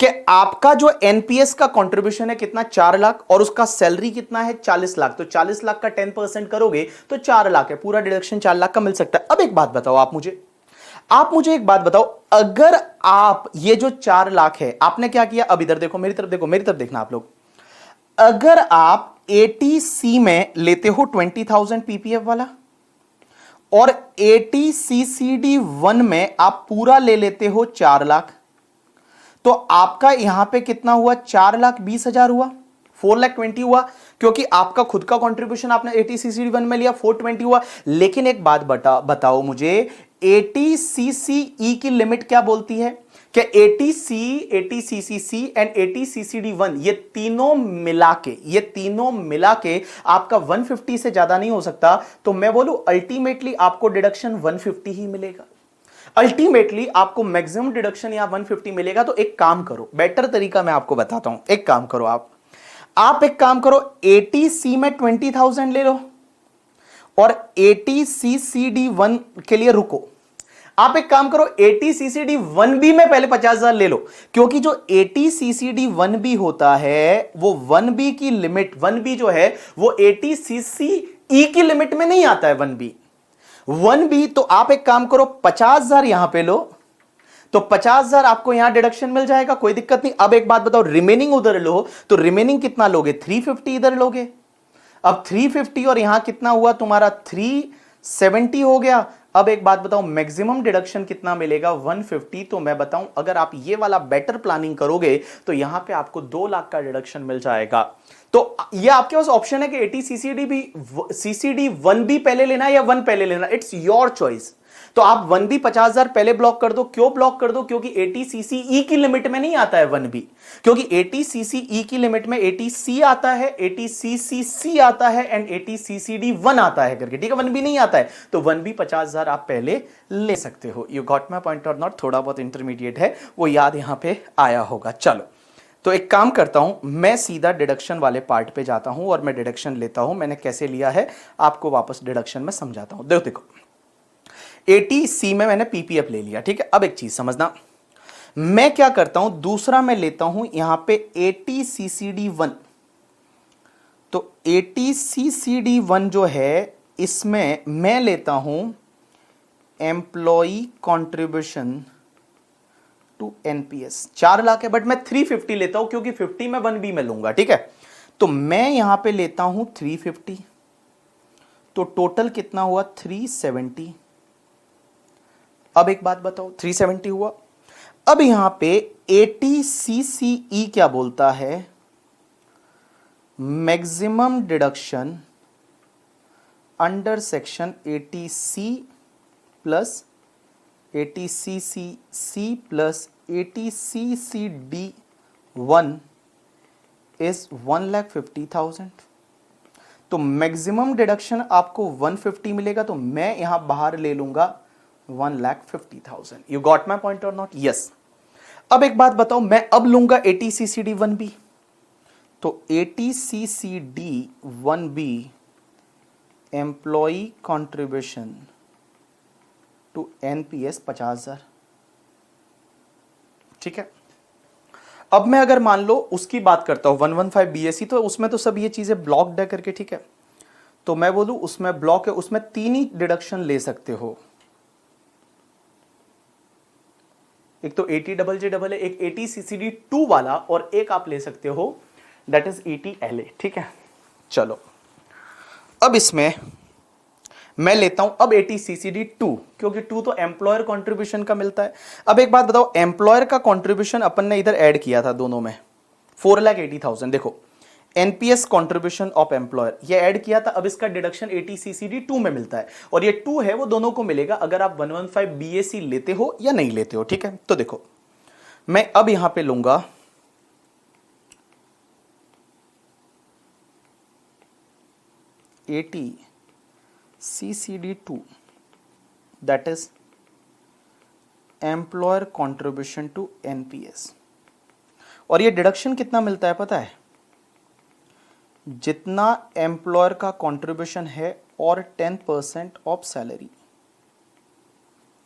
कि आपका जो एनपीएस का कंट्रीब्यूशन है कितना 4 लाख और उसका सैलरी कितना है 40 लाख, तो 40 लाख का 10% करोगे तो 4 लाख है, पूरा डिडक्शन 4 लाख का मिल सकता है। अब एक बात बताओ आप मुझे एक बात बताओ, अगर आप ये जो 4 लाख है आपने क्या किया? अब इधर देखो, मेरी तरफ देखो, मेरी तरफ देखना आप लोग। अगर आप 80C में लेते हो 20,000 पीपीएफ वाला और 80CCD1 में आप पूरा ले लेते हो 4 लाख, तो आपका यहां पे कितना हुआ? 4,20,000 हुआ, 4,20,000 हुआ, क्योंकि आपका खुद का कंट्रीब्यूशन आपने 80CCD1 में लिया, 420 हुआ। लेकिन एक बात बताओ मुझे, 80CCE की लिमिट क्या बोलती है? कि 80C, 80CCC एंड 80CCD1 ये तीनों मिला के आपका 150 से ज्यादा नहीं हो सकता। तो मैं बोलूं अल्टीमेटली आपको डिडक्शन 150 ही मिलेगा, अल्टीमेटली आपको मैक्सिमम डिडक्शन या 150 मिलेगा। तो एक काम करो, बेटर तरीका मैं आपको बताता हूं। एक काम करो, आप एक काम करो, 80C में 20,000 ले लो और 80CCD1 के लिए रुको। आप एक काम करो, 80CCD1B में पहले 50,000 ले लो, क्योंकि जो 80CCD1B होता है वो 1B की लिमिट, 1B जो है वो 80CCE की लिमिट में नहीं आता है। 1B तो आप एक काम करो, 50,000 यहां पे लो, तो 50,000 आपको यहां डिडक्शन मिल जाएगा, कोई दिक्कत नहीं। अब एक बात बताओ, रिमेनिंग उधर लो, तो रिमेनिंग कितना लोगे? 350 इधर लोगे। अब 350 और यहां कितना हुआ तुम्हारा? 370 हो गया। अब एक बात बताओ, मैक्सिमम डिडक्शन कितना मिलेगा? 150। तो मैं बताऊं, अगर आप ये वाला बेटर प्लानिंग करोगे तो यहां पे आपको 2 लाख का डिडक्शन मिल जाएगा। तो ये आपके पास ऑप्शन है कि 80CCD1B पहले लेना है या 1 पहले लेना, इट्स योर चॉइस। तो आप 1B 50,000 पहले ब्लॉक कर दो। क्यों ब्लॉक कर दो? क्योंकि 80cce की लिमिट में नहीं आता है 1B, क्योंकि 80cce की लिमिट में 80C आता है, 80ccc आता है एंड 80ccd 1 आता है करके, ठीक है, 1B नहीं आता है। तो 1B 50,000 आप पहले ले सकते हो। यू गॉट माई पॉइंट और नॉट? थोड़ा बहुत इंटरमीडिएट है, वो याद यहां पे आया होगा। चलो, तो एक काम करता हूं, मैं सीधा डिडक्शन वाले पार्ट पे जाता हूं और मैं डिडक्शन लेता हूं। मैंने कैसे लिया है आपको वापस डिडक्शन में समझाता हूं। देखो 80C में मैंने पीपीएफ ले लिया, ठीक है। अब एक चीज समझना, मैं क्या करता हूं, दूसरा मैं लेता हूं यहां पे 80ccd1। तो 80ccd1 जो है, इसमें मैं लेता हूं employee contribution to NPS 4 lakh है, बट मैं 350 लेता हूं क्योंकि 50 में 1B में लूंगा, ठीक है। तो मैं यहां पे लेता हूं 350, तो टोटल कितना हुआ 370। अब एक बात बताओ, 370 हुआ। अब यहां पे 80cce क्या बोलता है, maximum deduction under section 80C plus 80cc plus 80ccd1 is 1,50,000। तो मैक्सिमम डिडक्शन आपको 150 मिलेगा, तो मैं यहां बाहर ले लूंगा 1,50,000। यू गॉट माई पॉइंट और नॉट? यस। अब एक बात बताओ, मैं अब लूंगा 80ccd1b। तो 80ccd1b employee contribution to NPS 50,000, ठीक है। अब मैं अगर मान लो उसकी बात करता हूं 115 बीएससी, तो उसमें तो सब ये चीजें ब्लॉक्ड है करके, ठीक है। तो मैं बोलूं उसमें ब्लॉक है, उसमें 3 ही डिडक्शन ले सकते हो। एक तो 80JJ है, एक 80ccd2 वाला, और एक आप ले सकते हो दैट इज 80LA, ठीक है। चलो, अब इसमें मैं लेता हूं अब 80ccd2, क्योंकि 2 तो एम्प्लॉयर कंट्रीब्यूशन का मिलता है। अब एक बात बताओ, एम्प्लॉयर का कंट्रीब्यूशन अपन ने इधर ऐड किया था दोनों में 4,80,000। देखो एनपीएस कंट्रीब्यूशन ऑफ एम्प्लॉयर ये ऐड किया था, अब इसका डिडक्शन 80ccd2 में मिलता है, और ये 2 है वो दोनों को मिलेगा अगर आप 115 बीएससी लेते हो या नहीं लेते हो, ठीक है। तो देखो मैं अब यहां पे लूंगा 80ccd2 that is employer contribution to NPS, और ये डिडक्शन कितना मिलता है पता है, जितना एम्प्लॉयर का कंट्रीब्यूशन है और 10% of salary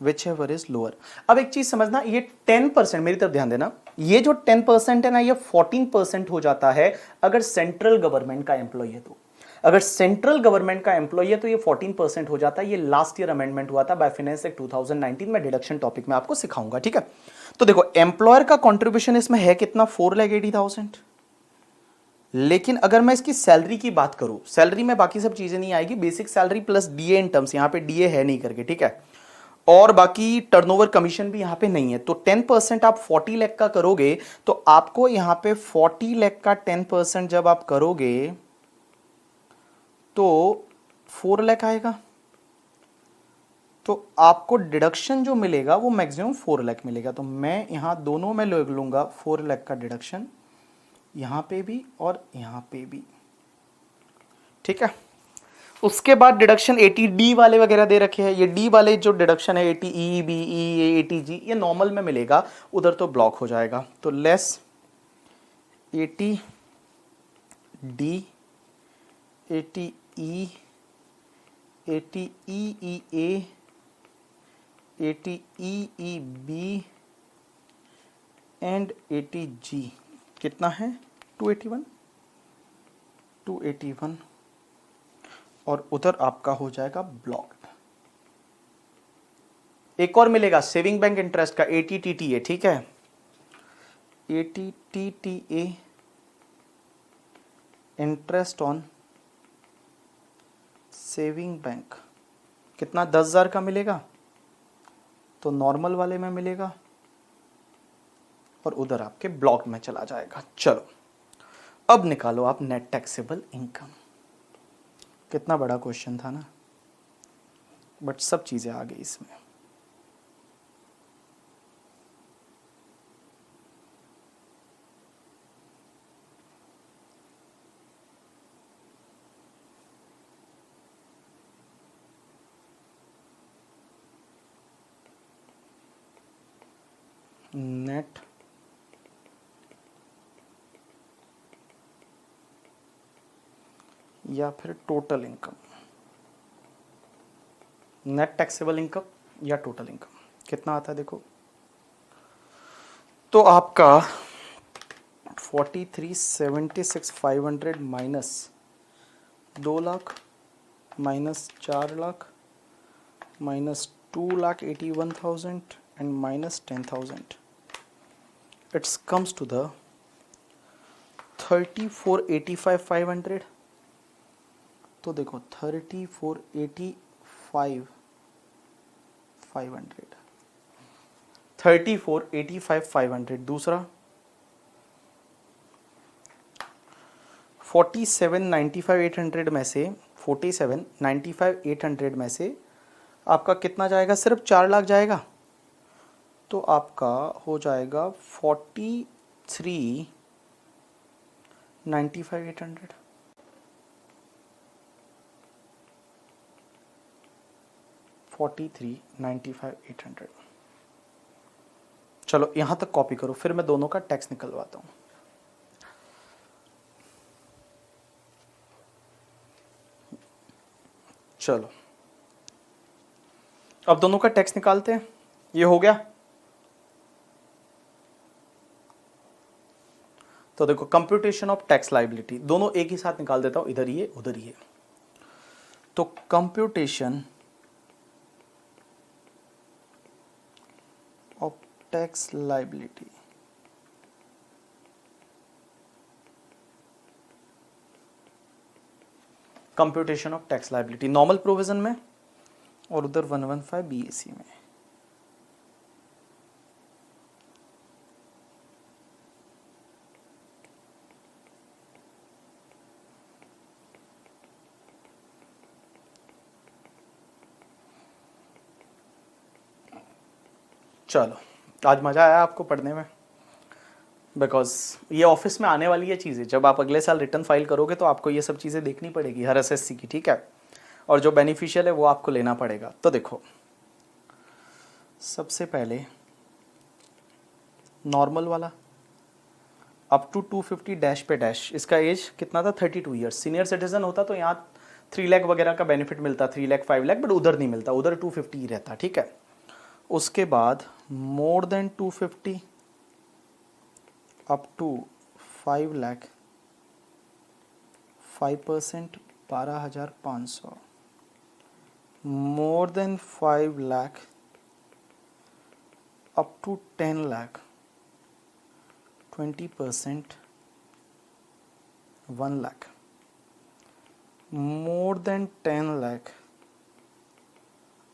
which ever is lower. अब एक चीज समझना, ये 10%, मेरी तरफ ध्यान देना, ये जो 10% है ना, ये 14% हो जाता है अगर सेंट्रल गवर्नमेंट का एम्प्लॉय है। तो अगर सेंट्रल गवर्नमेंट का एम्प्लॉय है तो ये 14% हो जाता है। ये लास्ट ईयर अमेंडमेंट हुआ था बाय फाइनेंस एक्ट 2019 में, डिडक्शन टॉपिक में आपको सिखाऊंगा, ठीक है। तो देखो एम्प्लॉयर का कंट्रीब्यूशन इसमें है कितना, 4,80,000। लेकिन अगर मैं इसकी सैलरी की बात करूं, सैलरी में बाकी सब चीजें नहीं आएगी, basic salary plus DA in terms, यहां पे डीए है नहीं करके, ठीक है, और बाकी टर्नओवर कमीशन भी यहां पे नहीं है। तो 10% आप 40 लाख का करोगे, तो आपको यहां पे 40 लाख का 10% जब आप करोगे तो 4 लाख आएगा। तो आपको डिडक्शन जो मिलेगा वो मैक्सिमम 4 लाख मिलेगा। तो मैं यहां दोनों में ले लूंगा 4 लाख का डिडक्शन, यहां पे भी और यहां पे भी, ठीक है। उसके बाद डिडक्शन 80D वाले वगैरह दे रखे हैं, ये डी वाले जो डिडक्शन है 80E BE 80G ये नॉर्मल में मिलेगा, उधर तो ब्लॉक हो जाएगा। तो less 80D 80E 80EEA 80EEB and 80G कितना है 281 281, और उधर आपका हो जाएगा ब्लॉक्ड। एक और मिलेगा सेविंग बैंक इंटरेस्ट का 80TTA, ठीक है, 80TTA interest on saving bank कितना 10,000 का मिलेगा, तो नॉर्मल वाले में मिलेगा और उधर आपके ब्लॉक में चला जाएगा। चलो अब निकालो आप नेट टैक्सेबल इनकम। कितना बड़ा क्वेश्चन था ना, बट सब चीजें आ गई इसमें। नेट या फिर total income, net taxable income या टोटल इनकम कितना आता है देखो। तो आपका 4376,500 minus 2 lakh minus 4 lakh minus 2,81,000 and minus 10,000, it's comes to the 34,85,500। तो देखो 34,85,500, 34,85,500। दूसरा 47,95,800 में से 47,95,800 में से आपका कितना जाएगा, सिर्फ 4 लाख जाएगा। तो आपका हो जाएगा 43,95,800। चलो यहां तक कॉपी करो, फिर मैं दोनों का टैक्स निकलवाता हूं। चलो अब दोनों का टैक्स निकालते हैं। ये हो गया। तो देखो कंप्यूटेशन ऑफ टैक्स लायबिलिटी, दोनों एक ही साथ निकाल देता हूं, इधर ये उधर ये। तो computation of tax liability, computation of tax liability normal provision में और उधर 115 बीएसी में। चलो आज मजा आया आपको पढ़ने में, बिकॉज ये ऑफिस में आने वाली ये चीज़ें, जब आप अगले साल रिटर्न फाइल करोगे तो आपको ये सब चीज़ें देखनी पड़ेगी हर एसएससी की, ठीक है। और जो बेनिफिशियल है वो आपको लेना पड़ेगा। तो देखो सबसे पहले नॉर्मल वाला अप टू 250 डैश पे डैश, इसका एज कितना था 32 ईयर्स। सीनियर सिटीजन होता तो यहाँ 3 लाख वगैरह का बेनिफिट मिलता, 3 लाख 5 लाख, बट उधर नहीं मिलता, उधर 250 ही रहता, ठीक है। उसके बाद more than 250 up to 5 lakh 5% 12,500, more than 5 lakh up to 10 lakh 20% 1 lakh, more than 10 lakh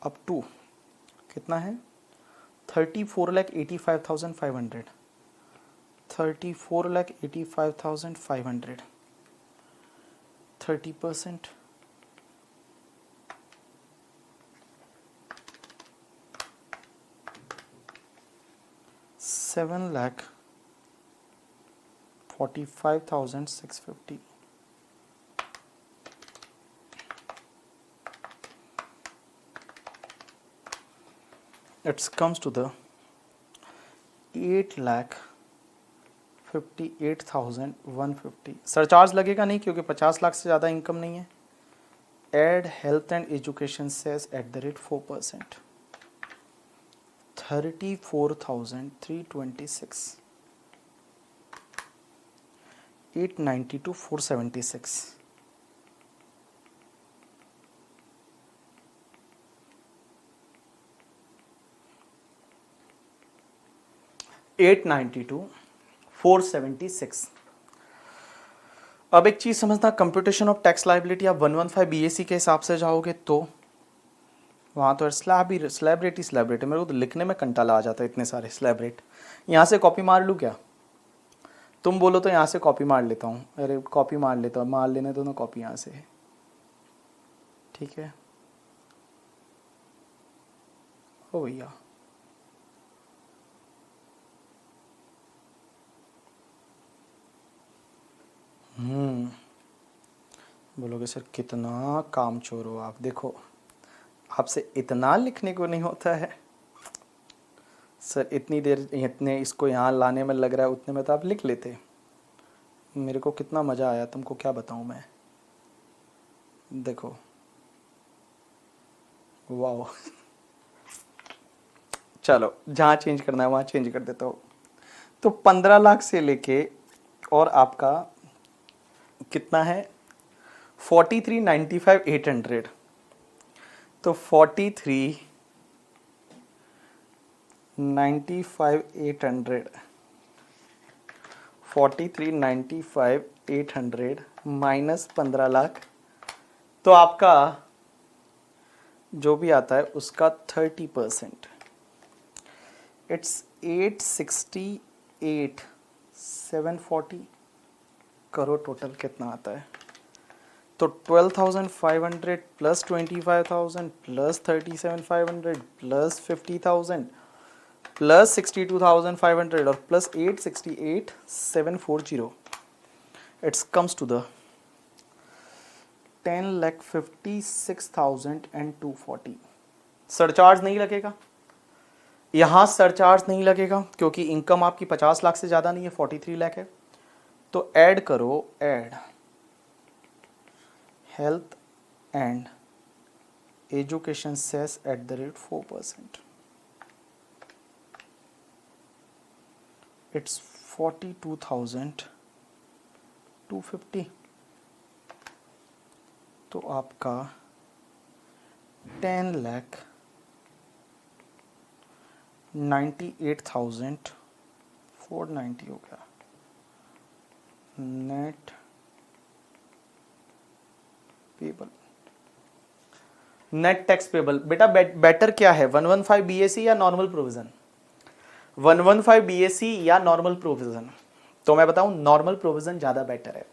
up to कितना है 34,85,500, 34,85,500, 30%, 7,45,650, it comes to the 8,58,150। Surcharge लगेगा नहीं क्योंकि 50 लाख से ज़्यादा इनकम नहीं है। Add health and education cess at the rate 4%, 34,326, 892,476, 892,476। अब एक चीज समझना, कंप्यूटेशन ऑफ टैक्स लायबिलिटी आप 115 बीएसी के हिसाब से जाओगे तो वहाँ तो स्लैब रेट मेरे को तो लिखने में कंटाला आ जाता है, इतने सारे स्लैब रेट। यहाँ से कॉपी मार लूँ क्या? तुम बोलो तो यहाँ से कॉपी मार लेता हूँ। अरे कॉपी मार लेता हूँ, मार लेने दो ना कॉपी यहाँ से, ठीक है ओ भैया। बोलोगे सर कितना काम चोर हो आप। देखो आपसे इतना लिखने को नहीं होता है, सर इतनी देर इतने इसको यहाँ लाने में लग रहा है, उतने में तो आप लिख लेते। मेरे को कितना मज़ा आया, तुमको क्या बताऊँ मैं। देखो वाह चलो जहाँ चेंज करना है वहाँ चेंज कर देता हूँ। तो 15 लाख से लेके और आपका कितना है 43,95,800। तो 43,95,800 43,95,800 माइनस 15 लाख, तो आपका जो भी आता है उसका 30%। इट्स 868,740 करोड़ टोटल कितना आता है। तो 12,500 प्लस 25,000 प्लस 37,500 प्लस 50,000 प्लस 62,500 और plus 868,740 it's comes to the 10,56,240। Surcharge नहीं लगेगा, यहाँ सरचार्ज नहीं लगेगा क्योंकि इनकम आपकी 50 लाख से ज़्यादा नहीं है, 43 लाख है। तो ऐड करो, add health and education cess @4%। It's 42,250। तो आपका 10,98,490 हो गया net payable. Net tax payable बेटा बेटर क्या है 115 बीएसी या नॉर्मल प्रोविजन, 115 बीएसी या नॉर्मल प्रोविजन। तो मैं बताऊं नॉर्मल प्रोविजन ज्यादा बेटर है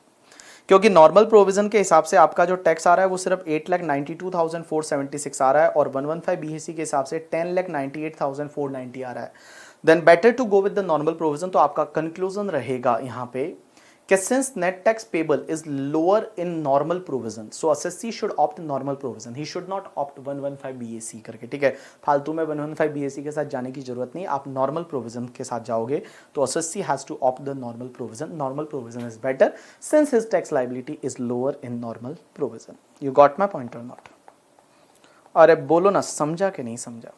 क्योंकि नॉर्मल प्रोविजन के हिसाब से आपका जो टैक्स आ रहा है वो सिर्फ 8,92,476 आ रहा है और 115 बीएसी के हिसाब से 10,98,490 आ रहा है। Then better to go with the normal provision. तो आपका कंक्लूजन रहेगा यहाँ पे कि since net tax payable is lower in normal provision, so assessee should opt normal provision, he should not opt 115 BAC करके, ठीक है। फालतू में 115 BAC के साथ जाने की जरूरत नहीं, आप नॉर्मल प्रोविजन के साथ जाओगे तो assessee has to opt the normal provision. Normal provision is better since his tax liability is lower in normal provision. You got my point or not? अरे बोलो ना समझा कि नहीं समझा,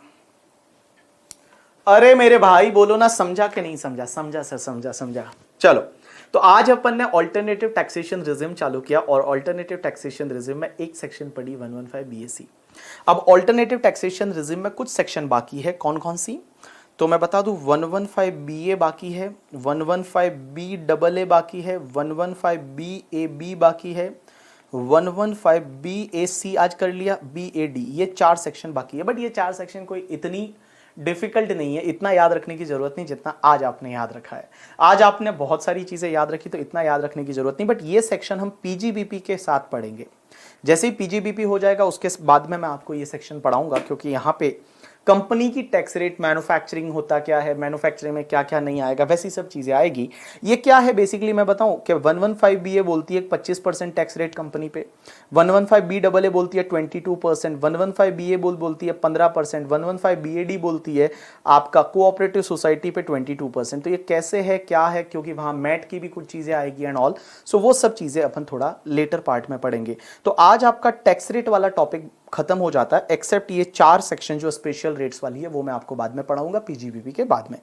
अरे मेरे भाई बोलो ना समझा कि नहीं समझा। समझा सर, समझा समझा। चलो तो आज अपन ने ऑल्टरनेटिव टैक्सेशन रिजिम चालू किया और ऑल्टरनेटिव टैक्सेशन रिजिम में एक सेक्शन पढ़ी 115 बीएसी। अब ऑल्टरनेटिव टैक्सेशन रिजिम में कुछ सेक्शन बाकी है, कौन कौन सी तो मैं बता दूं 115 बीए बाकी है, 115 बी डबल ए बाकी है, 115 बी ए बी बाकी है, 115 बी ए सी आज कर लिया, बी ए डी, ये 4 सेक्शन बाकी है। बट ये 4 सेक्शन कोई इतनी डिफिकल्ट नहीं है, इतना याद रखने की जरूरत नहीं जितना आज आपने याद रखा है। आज आपने बहुत सारी चीजें याद रखी तो इतना याद रखने की जरूरत नहीं। बट ये सेक्शन हम पीजीबीपी के साथ पढ़ेंगे। जैसे ही पीजीबीपी हो जाएगा उसके बाद में मैं आपको ये सेक्शन पढ़ाऊंगा क्योंकि यहाँ पे कंपनी की टैक्स रेट, मैन्युफैक्चरिंग होता क्या है, मैन्युफैक्चरिंग में क्या क्या नहीं आएगा, वैसी सब चीजें आएगी। ये क्या है बेसिकली मैं बताऊं कि 115 बीए बोलती है 25% टैक्स रेट कंपनी पे, 115 बी डबल ए बोलती है 22%, 115 बीए बोलती है 15%, 115 बीएडी बोलती है आपका कोऑपरेटिव सोसाइटी पे 22%। तो ये कैसे है क्या है, क्योंकि वहां मैट की भी कुछ चीजें आएगी एंड ऑल। सो वो सब चीजें अपन थोड़ा लेटर पार्ट में पढ़ेंगे। तो आज आपका टैक्स रेट वाला टॉपिक खत्म हो जाता है, एक्सेप्ट ये 4 सेक्शन जो स्पेशल रेट्स वाली है वो मैं आपको बाद में पढ़ाऊंगा पीजीबीपी के बाद में।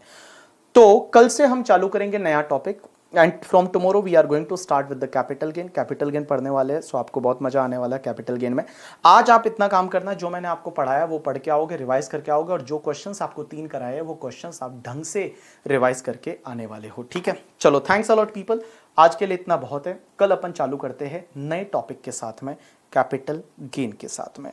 तो कल से हम चालू करेंगे नया topic and from tomorrow we are going to start with the capital gain. Capital gain पढ़ने वाले हैं, सो आपको बहुत मजा आने वाला है कैपिटल गेन में। आज आप इतना काम करना, जो मैंने आपको पढ़ाया वो पढ़ के आओगे, रिवाइज करके आओगे और जो क्वेश्चंस आपको 3 कराए वो क्वेश्चंस आप ढंग से रिवाइज करके आने वाले हो, ठीक है। चलो थैंक्स अ लॉट पीपल, आज के लिए इतना बहुत है। कल अपन चालू करते हैं नए टॉपिक के साथ में, कैपिटल गेन के साथ में।